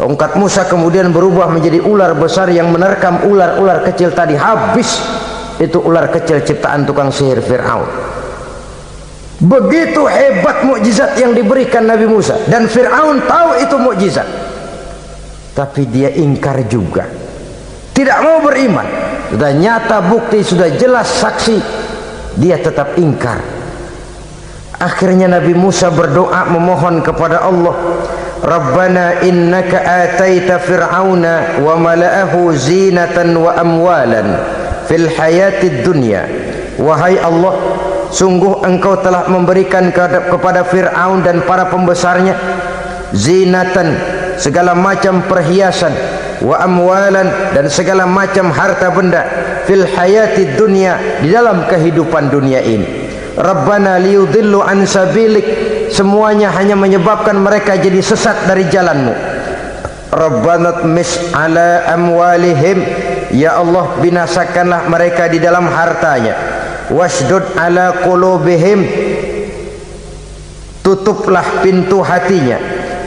Tongkat Musa kemudian berubah menjadi ular besar yang menerkam ular-ular kecil tadi. Habis itu ular kecil ciptaan tukang sihir Fir'aun. Begitu hebat mukjizat yang diberikan Nabi Musa, dan Fir'aun tahu itu mukjizat, tapi dia ingkar juga, tidak mau beriman. Sudah nyata bukti, sudah jelas saksi, dia tetap ingkar. Akhirnya Nabi Musa berdoa memohon kepada Allah, Rabbana innaka ataita fir'auna wa mala'ahu zinatan wa amwalan fil hayatid dunya. Wahai Allah, sungguh engkau telah memberikan kepada Fir'aun dan para pembesarnya zinatan, segala macam perhiasan, wa amwalan, dan segala macam harta benda, fil hayatid dunya, di dalam kehidupan dunia ini. Rabbana liyudillu an sabilik, semuanya hanya menyebabkan mereka jadi sesat dari jalanmu. Rabbana tmis ala amwalihim, ya Allah binasakanlah mereka di dalam hartanya. Wasdud ala qulubihim, tutuplah pintu hatinya.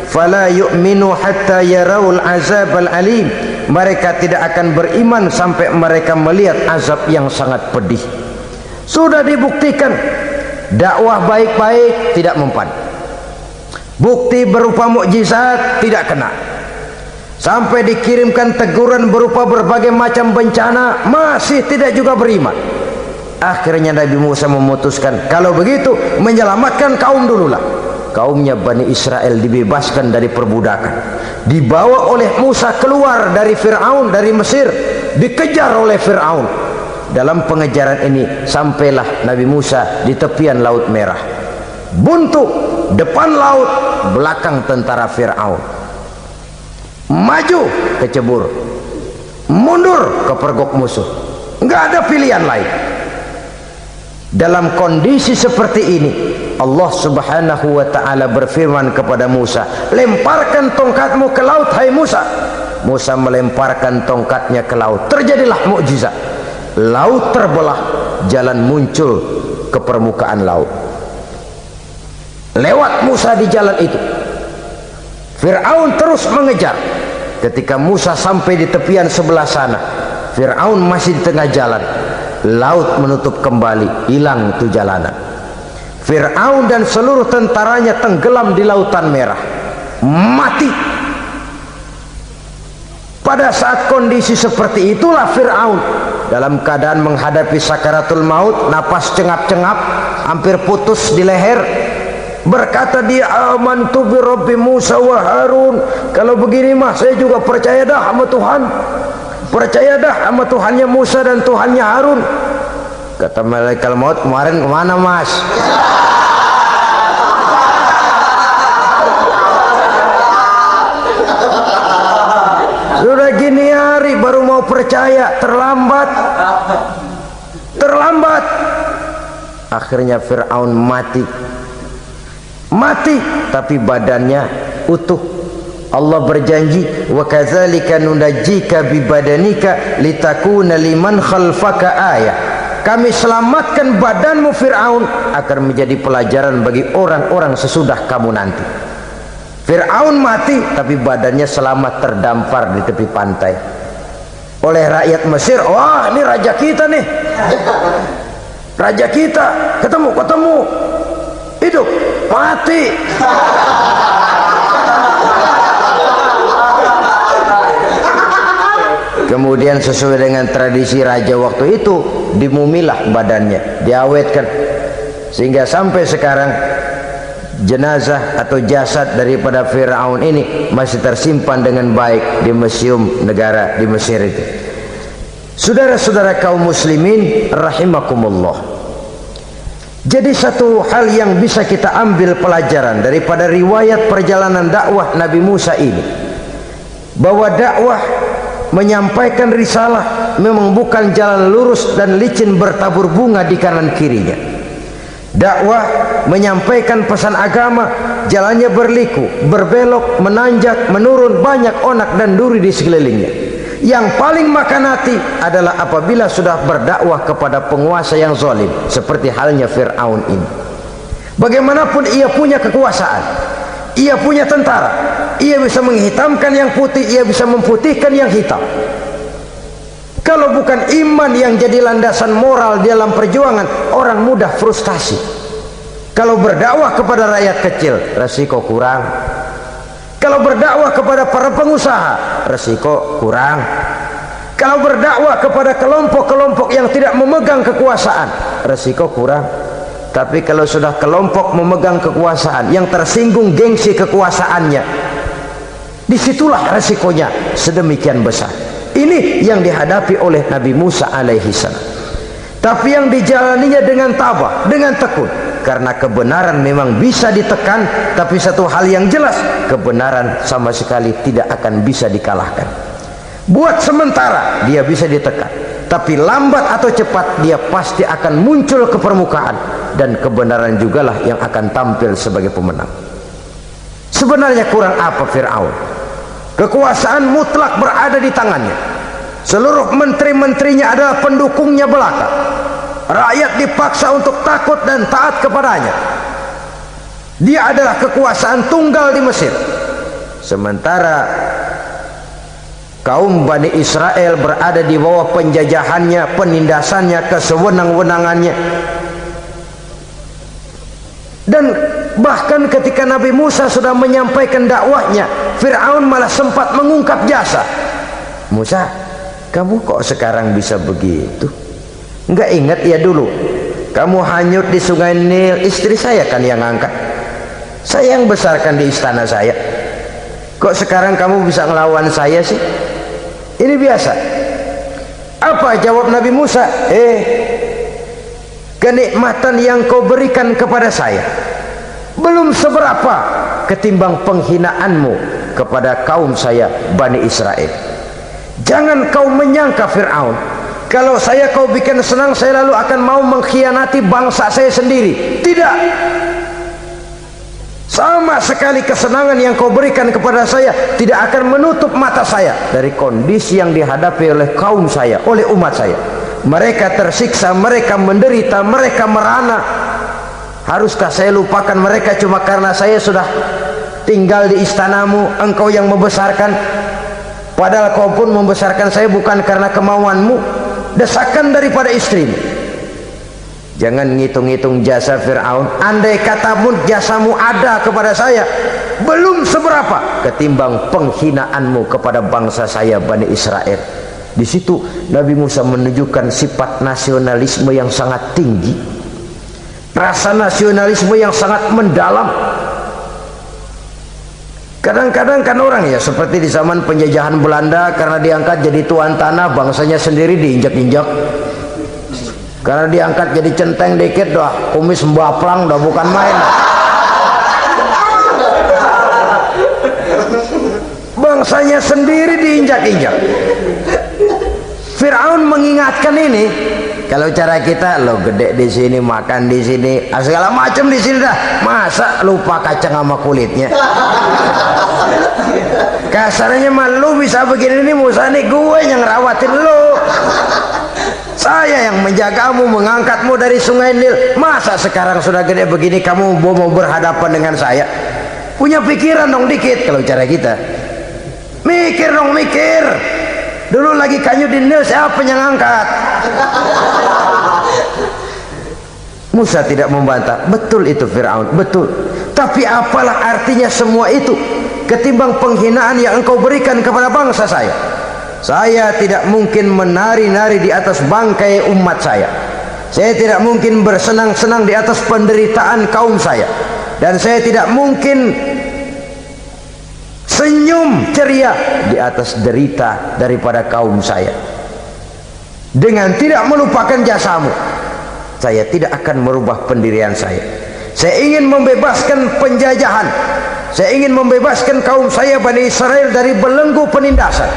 Fala yu'minu hatta yarawul azabal alim, mereka tidak akan beriman sampai mereka melihat azab yang sangat pedih. Sudah dibuktikan dakwah baik-baik tidak mempan, bukti berupa mukjizat tidak kena, sampai dikirimkan teguran berupa berbagai macam bencana masih tidak juga beriman. Akhirnya Nabi Musa memutuskan, kalau begitu menyelamatkan kaum dululah. Kaumnya Bani Israel dibebaskan dari perbudakan, dibawa oleh Musa keluar dari Fir'aun, dari Mesir, dikejar oleh Fir'aun. Dalam pengejaran ini sampailah Nabi Musa di tepian Laut Merah. Buntu, depan laut, belakang tentara Fir'aun. Maju kecebur, mundur kepergok musuh, nggak ada pilihan lain. Dalam kondisi seperti ini, Allah subhanahu wa ta'ala berfirman kepada Musa, lemparkan tongkatmu ke laut, hai Musa. Musa melemparkan tongkatnya ke laut, terjadilah mukjizat. Laut terbelah, jalan muncul ke permukaan laut. Lewat Musa di jalan itu, Fir'aun terus mengejar. Ketika Musa sampai di tepian sebelah sana, Fir'aun masih di tengah jalan. Laut menutup kembali, hilang itu jalanan. Fir'aun dan seluruh tentaranya tenggelam di Lautan Merah. mati. Pada saat kondisi seperti itulah Fir'aun dalam keadaan menghadapi sakaratul maut, napas cengap-cengap, hampir putus di leher, berkata dia, amantu bi Rabbi Musa wa Harun. Kalau begini mah saya juga percaya dah sama Tuhan, percaya dah sama Tuhannya Musa dan Tuhannya Harun. Kata malaikat maut, kemarin kemana mas? Sudah gini hari baru mau percaya, terlambat. Akhirnya Fir'aun mati, tapi badannya utuh. Allah berjanji, wa kadzalika nunajjika bi badanika litakuna liman khalfaka ayah. Kami selamatkan badanmu Fir'aun agar menjadi pelajaran bagi orang-orang sesudah kamu nanti. Fir'aun mati tapi badannya selamat terdampar di tepi pantai oleh rakyat Mesir. Wah, ini raja kita nih, raja kita ketemu hidup mati. Kemudian sesuai dengan tradisi raja waktu itu, dimumilah badannya, diawetkan, sehingga sampai sekarang jenazah atau jasad daripada Fir'aun ini masih tersimpan dengan baik di museum negara di Mesir itu. Saudara-saudara kaum muslimin rahimakumullah, jadi satu hal yang bisa kita ambil pelajaran daripada riwayat perjalanan dakwah Nabi Musa ini, bahwa dakwah menyampaikan risalah memang bukan jalan lurus dan licin bertabur bunga di kanan kirinya. Dakwah menyampaikan pesan agama, jalannya berliku, berbelok, menanjak, menurun, banyak onak dan duri di sekelilingnya. Yang paling makan hati adalah apabila sudah berdakwah kepada penguasa yang zalim, seperti halnya Fir'aun ini. Bagaimanapun ia punya kekuasaan, ia punya tentara, ia bisa menghitamkan yang putih, ia bisa memutihkan yang hitam. Kalau bukan iman yang jadi landasan moral dalam perjuangan, orang mudah frustasi. Kalau berdakwah kepada rakyat kecil, resiko kurang. Kalau berdakwah kepada para pengusaha, resiko kurang. Kalau berdakwah kepada kelompok-kelompok yang tidak memegang kekuasaan, resiko kurang. Tapi kalau sudah kelompok memegang kekuasaan, yang tersinggung gengsi kekuasaannya, disitulah resikonya sedemikian besar. Ini yang dihadapi oleh Nabi Musa alaihi salam. Tapi yang dijalaninya dengan tabah, dengan tekun. Karena kebenaran memang bisa ditekan, tapi satu hal yang jelas, kebenaran sama sekali tidak akan bisa dikalahkan. Buat sementara dia bisa ditekan, tapi lambat atau cepat dia pasti akan muncul ke permukaan, dan kebenaran jugalah yang akan tampil sebagai pemenang. Sebenarnya kurang apa Fir'aun? Kekuasaan mutlak berada di tangannya. Seluruh menteri-menterinya adalah pendukungnya belaka. Rakyat dipaksa untuk takut dan taat kepadanya. Dia adalah kekuasaan tunggal di Mesir. Sementara kaum Bani Israel berada di bawah penjajahannya, penindasannya, kesewenang-wenangannya. Dan bahkan ketika Nabi Musa sudah menyampaikan dakwahnya, Fir'aun malah sempat mengungkap jasa. Musa, kamu kok sekarang bisa begitu? Enggak ingat ya dulu kamu hanyut di sungai Nil, istri saya kan yang angkat, saya yang besarkan di istana saya. Kok sekarang kamu bisa ngelawan saya sih? Ini biasa. Apa jawab Nabi Musa? Kenikmatan yang kau berikan kepada saya belum seberapa ketimbang penghinaanmu kepada kaum saya Bani Israel. Jangan kau menyangka Fir'aun, kalau saya kau bikin senang, saya lalu akan mau mengkhianati bangsa saya sendiri. Tidak. Sama sekali kesenangan yang kau berikan kepada saya tidak akan menutup mata saya dari kondisi yang dihadapi oleh kaum saya, oleh umat saya. Mereka tersiksa, mereka menderita, mereka merana. Haruskah saya lupakan mereka cuma karena saya sudah tinggal di istanamu, engkau yang membesarkan, padahal kau pun membesarkan saya bukan karena kemauanmu. Desakan daripada istrimu, Jangan ngitung-ngitung jasa Fir'aun. Andai kata jasamu ada kepada saya, belum seberapa ketimbang penghinaanmu kepada bangsa saya Bani Israel. Di situ Nabi Musa menunjukkan sifat nasionalisme yang sangat tinggi, rasa nasionalisme yang sangat mendalam. Kadang-kadang kan orang ya seperti di zaman penjajahan Belanda, karena diangkat jadi tuan tanah, bangsanya sendiri diinjak-injak. Karena diangkat jadi centeng dikit dah, kumis mbaplang dah, bukan main. Bangsanya sendiri diinjak-injak. Fir'aun mengingatkan ini. Kalau cara kita, lo gede di sini, makan di sini, segala macam di sini dah. Masa lupa kacang sama kulitnya? Kasarnya mah lu bisa begini nih, Musa nih, gue yang ngerawatin lu. Saya yang menjagamu, mengangkatmu dari sungai Nil. Masa sekarang sudah gede begini kamu mau berhadapan dengan saya? Punya pikiran dong dikit kalau cara kita. Mikir dong, mikir. Dulu lagi kayu di Nil, siapa yang angkat? Musa tidak membantah. Betul itu Fir'aun, betul. Tapi apalah artinya semua itu ketimbang penghinaan yang engkau berikan kepada bangsa saya? Saya tidak mungkin menari-nari di atas bangkai umat saya. Saya tidak mungkin bersenang-senang di atas penderitaan kaum saya. Dan saya tidak mungkin senyum ceria di atas derita daripada kaum saya. Dengan tidak melupakan jasamu, saya tidak akan merubah pendirian saya. Saya ingin membebaskan penjajahan. Saya ingin membebaskan kaum saya Bani Israel dari belenggu penindasan.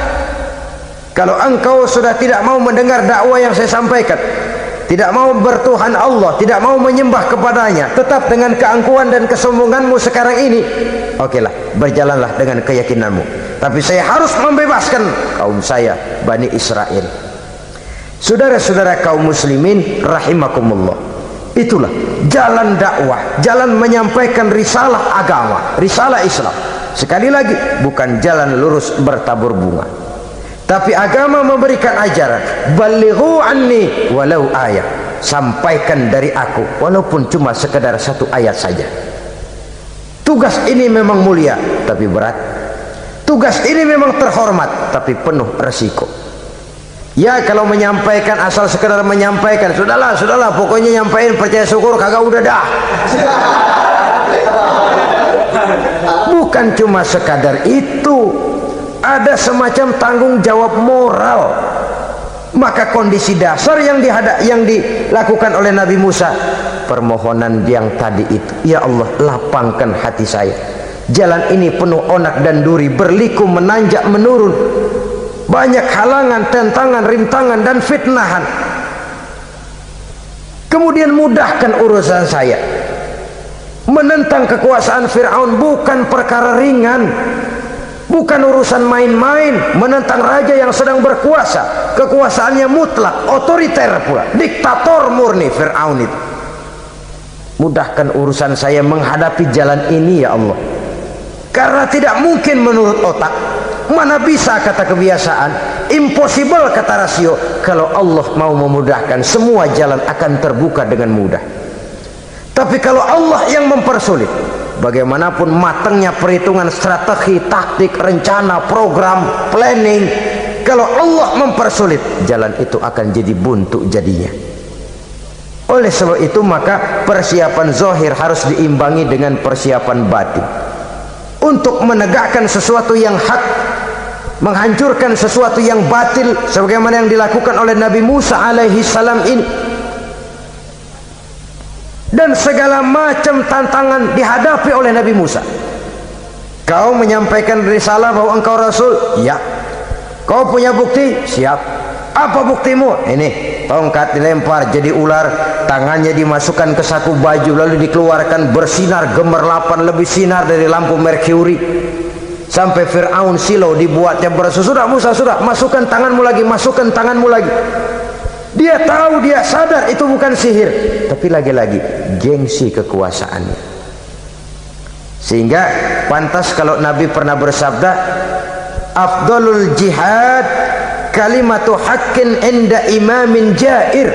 Kalau engkau sudah tidak mau mendengar dakwah yang saya sampaikan, tidak mau bertuhan Allah, tidak mau menyembah kepadanya, tetap dengan keangkuhan dan kesombonganmu sekarang ini, okelah, berjalanlah dengan keyakinanmu. Tapi saya harus membebaskan kaum saya Bani Israel. Saudara-saudara kaum muslimin rahimakumullah, itulah jalan dakwah, jalan menyampaikan risalah agama, risalah Islam. Sekali lagi, bukan jalan lurus bertabur bunga. Tapi agama memberikan ajaran, balighu anni walau ayat, sampaikan dari aku walaupun cuma sekedar satu ayat saja. Tugas ini memang mulia tapi berat. Tugas ini memang terhormat tapi penuh resiko. Ya kalau menyampaikan asal sekedar menyampaikan, sudahlah pokoknya nyampaikan, percaya syukur kagak, udah dah. Bukan cuma sekadar itu, ada semacam tanggung jawab moral. Maka kondisi dasar yang dilakukan oleh Nabi Musa, permohonan yang tadi itu, ya Allah lapangkan hati saya. Jalan ini penuh onak dan duri, berliku, menanjak, menurun, banyak halangan, tentangan, rintangan dan fitnahan. Kemudian mudahkan urusan saya. Menentang kekuasaan Fir'aun bukan perkara ringan, bukan urusan main-main. Menentang raja yang sedang berkuasa, kekuasaannya mutlak, otoriter pula, diktator murni Fir'aun itu. Mudahkan urusan saya menghadapi jalan ini ya Allah, karena tidak mungkin menurut otak. Mana bisa kata kebiasaan, impossible kata rasio. Kalau Allah mau memudahkan, semua jalan akan terbuka dengan mudah. Tapi kalau Allah yang mempersulit, bagaimanapun matangnya perhitungan strategi, taktik, rencana, program, planning, kalau Allah mempersulit, jalan itu akan jadi buntu jadinya. Oleh sebab itu maka persiapan zahir harus diimbangi dengan persiapan batin untuk menegakkan sesuatu yang hak, menghancurkan sesuatu yang batil, sebagaimana yang dilakukan oleh Nabi Musa alaihi salam ini. Dan segala macam tantangan dihadapi oleh Nabi Musa. Kau menyampaikan risalah bahwa engkau Rasul, ya. Kau punya bukti, siap. Apa buktimu? Ini, tongkat dilempar jadi ular, tangannya dimasukkan ke saku baju lalu dikeluarkan, bersinar gemerlapan, lebih sinar dari lampu merkuri. Sampai Fir'aun silau dibuatnya berasa. Sudah Musa, sudah, masukkan tanganmu lagi, masukkan tanganmu lagi. Dia tahu, dia sadar itu bukan sihir, tapi lagi-lagi gengsi kekuasaannya. Sehingga pantas kalau Nabi pernah bersabda, afdalul jihad kalimatu haqqin inda imamin jair.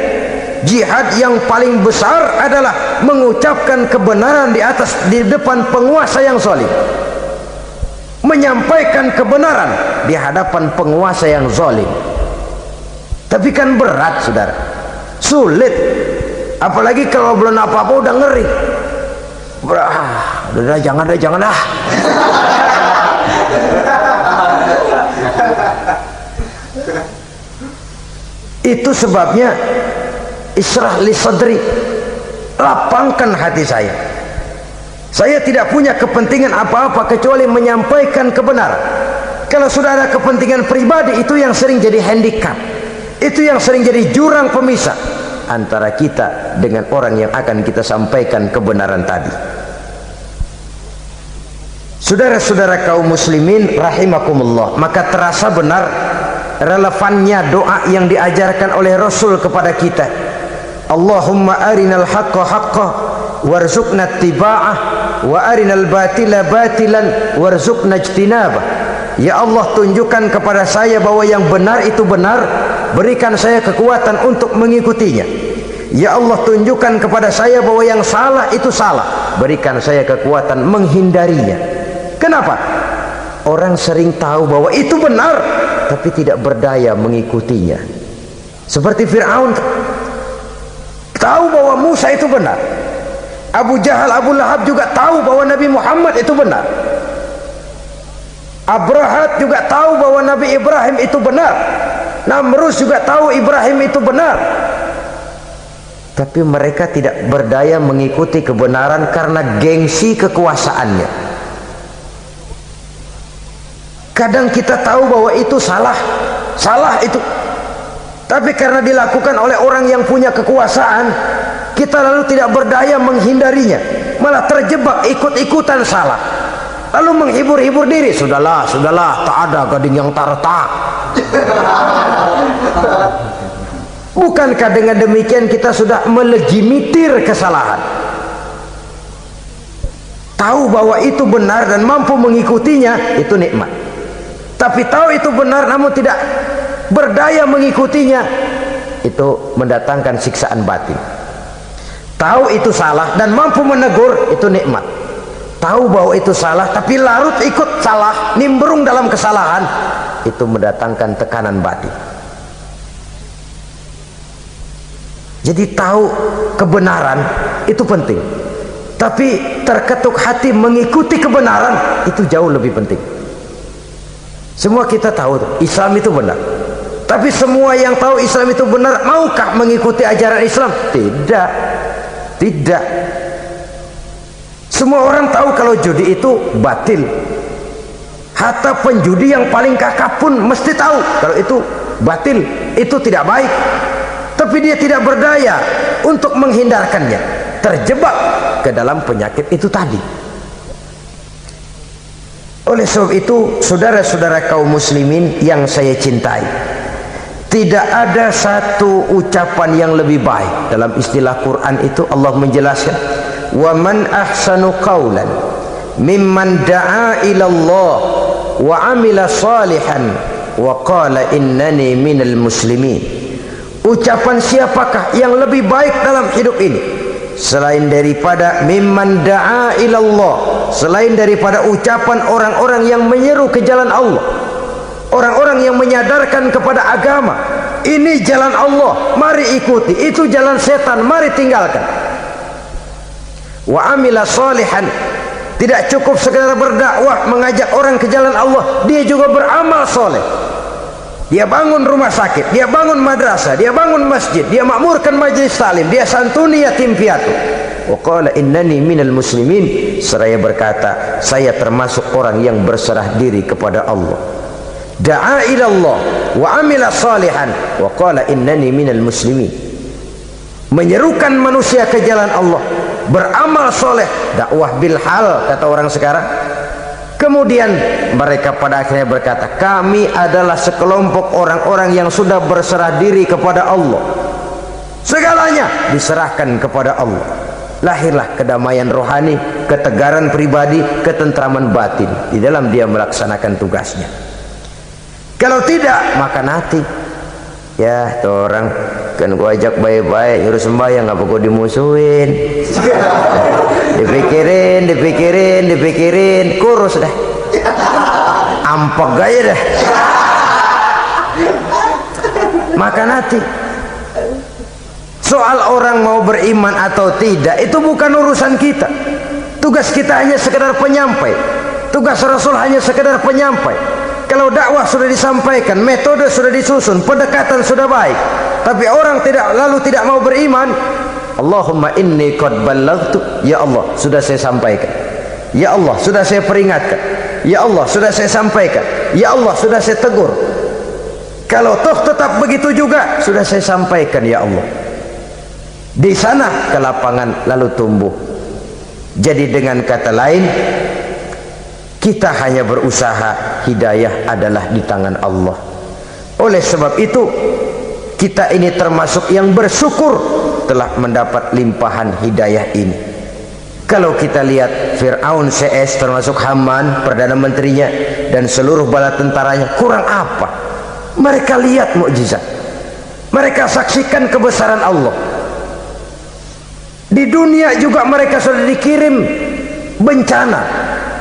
jihad yang paling besar adalah mengucapkan kebenaran di depan penguasa yang zalim, menyampaikan kebenaran di hadapan penguasa yang zalim. Tapi kan berat, saudara, sulit, apalagi kalau belum apa-apa udah ngeri. Udah jangan dah. Itu sebabnya Ishrah li sadri, lapangkan hati saya. Saya tidak punya kepentingan apa-apa kecuali menyampaikan kebenaran. Kalau sudah ada kepentingan pribadi, itu yang sering jadi handicap, itu yang sering jadi jurang pemisah antara kita dengan orang yang akan kita sampaikan kebenaran tadi. Saudara-saudara kaum muslimin rahimakumullah, maka terasa benar relevannya doa yang diajarkan oleh Rasul kepada kita. Allahumma arinal haqqa haqqa warzuqna ittiba'ah wa arinal batila batilan warzuqna ijtinabah. Ya Allah, tunjukkan kepada saya bahwa yang benar itu benar, berikan saya kekuatan untuk mengikutinya. Ya Allah, tunjukkan kepada saya bahwa yang salah itu salah, berikan saya kekuatan menghindarinya. Kenapa? Orang sering tahu bahwa itu benar tapi tidak berdaya mengikutinya. Seperti Fir'aun tahu bahwa Musa itu benar, Abu Jahal, Abu Lahab juga tahu bahwa Nabi Muhammad itu benar, Abrahat juga tahu bahwa Nabi Ibrahim itu benar, Namrus juga tahu Ibrahim itu benar, tapi mereka tidak berdaya mengikuti kebenaran karena gengsi kekuasaannya. Kadang kita tahu bahwa itu salah itu, tapi karena dilakukan oleh orang yang punya kekuasaan, kita lalu tidak berdaya menghindarinya, malah terjebak ikut-ikutan salah, lalu menghibur-hibur diri. Sudahlah, tak ada gading yang tak retak. Bukankah dengan demikian kita sudah melegimitir kesalahan? Tahu bahwa itu benar dan mampu mengikutinya, itu nikmat. Tapi tahu itu benar namun tidak berdaya mengikutinya, itu mendatangkan siksaan batin. Tahu itu salah dan mampu menegur, itu nikmat. Tahu bahwa itu salah tapi larut ikut salah, nimbrung dalam kesalahan, itu mendatangkan tekanan batin. Jadi tahu kebenaran itu penting, tapi terketuk hati mengikuti kebenaran itu jauh lebih penting. Semua kita tahu Islam itu benar, tapi semua yang tahu Islam itu benar maukah mengikuti ajaran Islam? Tidak. Semua orang tahu kalau judi itu batil. Hatta penjudi yang paling kakap pun mesti tahu kalau itu batil, itu tidak baik, tapi dia tidak berdaya untuk menghindarkannya, terjebak ke dalam penyakit itu tadi. Oleh sebab itu, saudara-saudara kaum muslimin yang saya cintai, tidak ada satu ucapan yang lebih baik. Dalam istilah Quran itu Allah menjelaskan, wa man ahsanu qawlan mimman da'a ila Allah wa amila salihan wa qala innani minal muslimin. Ucapan siapakah yang lebih baik dalam hidup ini selain daripada mimman da'a ilallah, selain daripada ucapan orang-orang yang menyeru ke jalan Allah, orang-orang yang menyadarkan kepada agama, ini jalan Allah, mari ikuti, itu jalan setan, mari tinggalkan. Wa amila salihan, tidak cukup sekadar berdakwah mengajak orang ke jalan Allah, dia juga beramal soleh. Dia bangun rumah sakit, dia bangun madrasah, dia bangun masjid, dia makmurkan majlis talim, dia santuni yatim piatu. Wa qala innani minal muslimin, seraya berkata, saya termasuk orang yang berserah diri kepada Allah. Da'a ila Allah wa amila salihan wa qala innani minal muslimin. Menyerukan manusia ke jalan Allah, beramal soleh, dakwah bil hal kata orang sekarang. Kemudian mereka pada akhirnya berkata, kami adalah sekelompok orang-orang yang sudah berserah diri kepada Allah, segalanya diserahkan kepada Allah. Lahirlah kedamaian rohani, ketegaran pribadi, ketentraman batin di dalam dia melaksanakan tugasnya. Kalau tidak, maka nanti ya orang kan gua ajak baik-baik nyuruh sembahyang, apa gua dimusuhin. dipikirin kurus dah, ampek gaya dah. Makan hati. Soal orang mau beriman atau tidak itu bukan urusan kita. Tugas kita hanya sekedar penyampai. Tugas Rasul hanya sekedar penyampai. Kalau dakwah sudah disampaikan, metode sudah disusun, pendekatan sudah baik, tapi orang tidak mau beriman, Allahumma inni qad ballaghtu, ya Allah sudah saya sampaikan, ya Allah sudah saya peringatkan, ya Allah sudah saya sampaikan, ya Allah sudah saya tegur. Kalau toh tetap begitu juga, sudah saya sampaikan ya Allah. Di sana kelapangan lalu tumbuh. Jadi dengan kata lain, kita hanya berusaha, hidayah adalah di tangan Allah. Oleh sebab itu, kita ini termasuk yang bersyukur telah mendapat limpahan hidayah ini. Kalau kita lihat Fir'aun CS, termasuk Haman Perdana Menterinya dan seluruh bala tentaranya, kurang apa? Mereka lihat mukjizat, mereka saksikan kebesaran Allah. Di dunia juga mereka sudah dikirim bencana,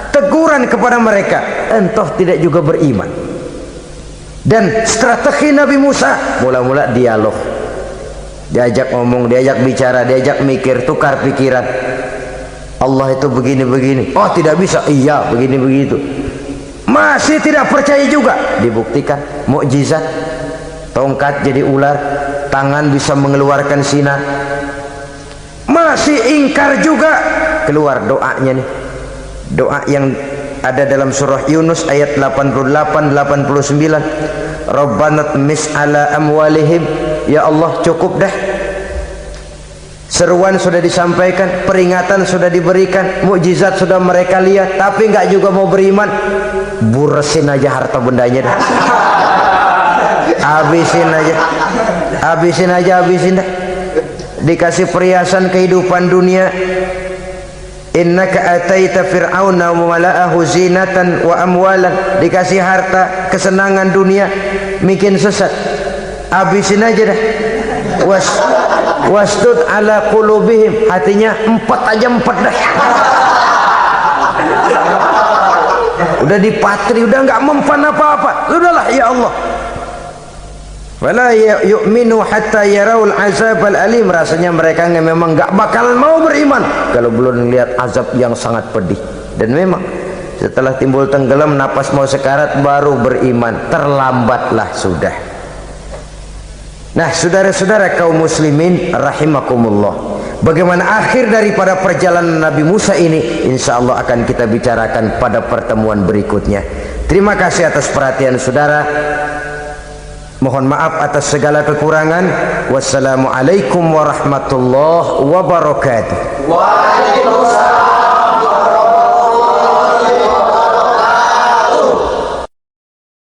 teguran kepada mereka, entah tidak juga beriman. Dan strategi Nabi Musa mula-mula dialog, diajak ngomong, diajak bicara, diajak mikir, tukar pikiran. Allah itu begini-begini, oh tidak bisa, iya begini-begitu. Masih tidak percaya juga, dibuktikan mukjizat, tongkat jadi ular, tangan bisa mengeluarkan sinar. Masih ingkar juga, keluar doanya nih, doa yang ada dalam surah Yunus ayat 88-89, Rabbana tmis ala amwalihim, ya Allah cukup dah. Seruan sudah disampaikan, peringatan sudah diberikan, mukjizat sudah mereka lihat, tapi nggak juga mau beriman. Buresin aja harta bendanya dah, habisin dah. Dikasih perhiasan kehidupan dunia, innaka ataita fir'auna wa mala'ahu zinatan wa amwalan, dikasih harta, kesenangan dunia, bikin sesat, habisin aja dah. Wasdud ala qulubihim, hatinya empat dah. Udah dipatri, udah nggak mempan apa-apa, sudahlah ya Allah. Wala yu'minu hatta yaraul azabal alim, rasanya mereka memang nggak bakalan mau beriman kalau belum lihat azab yang sangat pedih. Dan memang setelah timbul tenggelam, napas mau sekarat, baru beriman, terlambatlah sudah. Nah, saudara-saudara kaum muslimin rahimakumullah, bagaimana akhir daripada perjalanan Nabi Musa ini, insya Allah akan kita bicarakan pada pertemuan berikutnya. Terima kasih atas perhatian saudara. Mohon maaf atas segala kekurangan. Wassalamualaikum warahmatullahi wabarakatuh. Waalaikumsalam.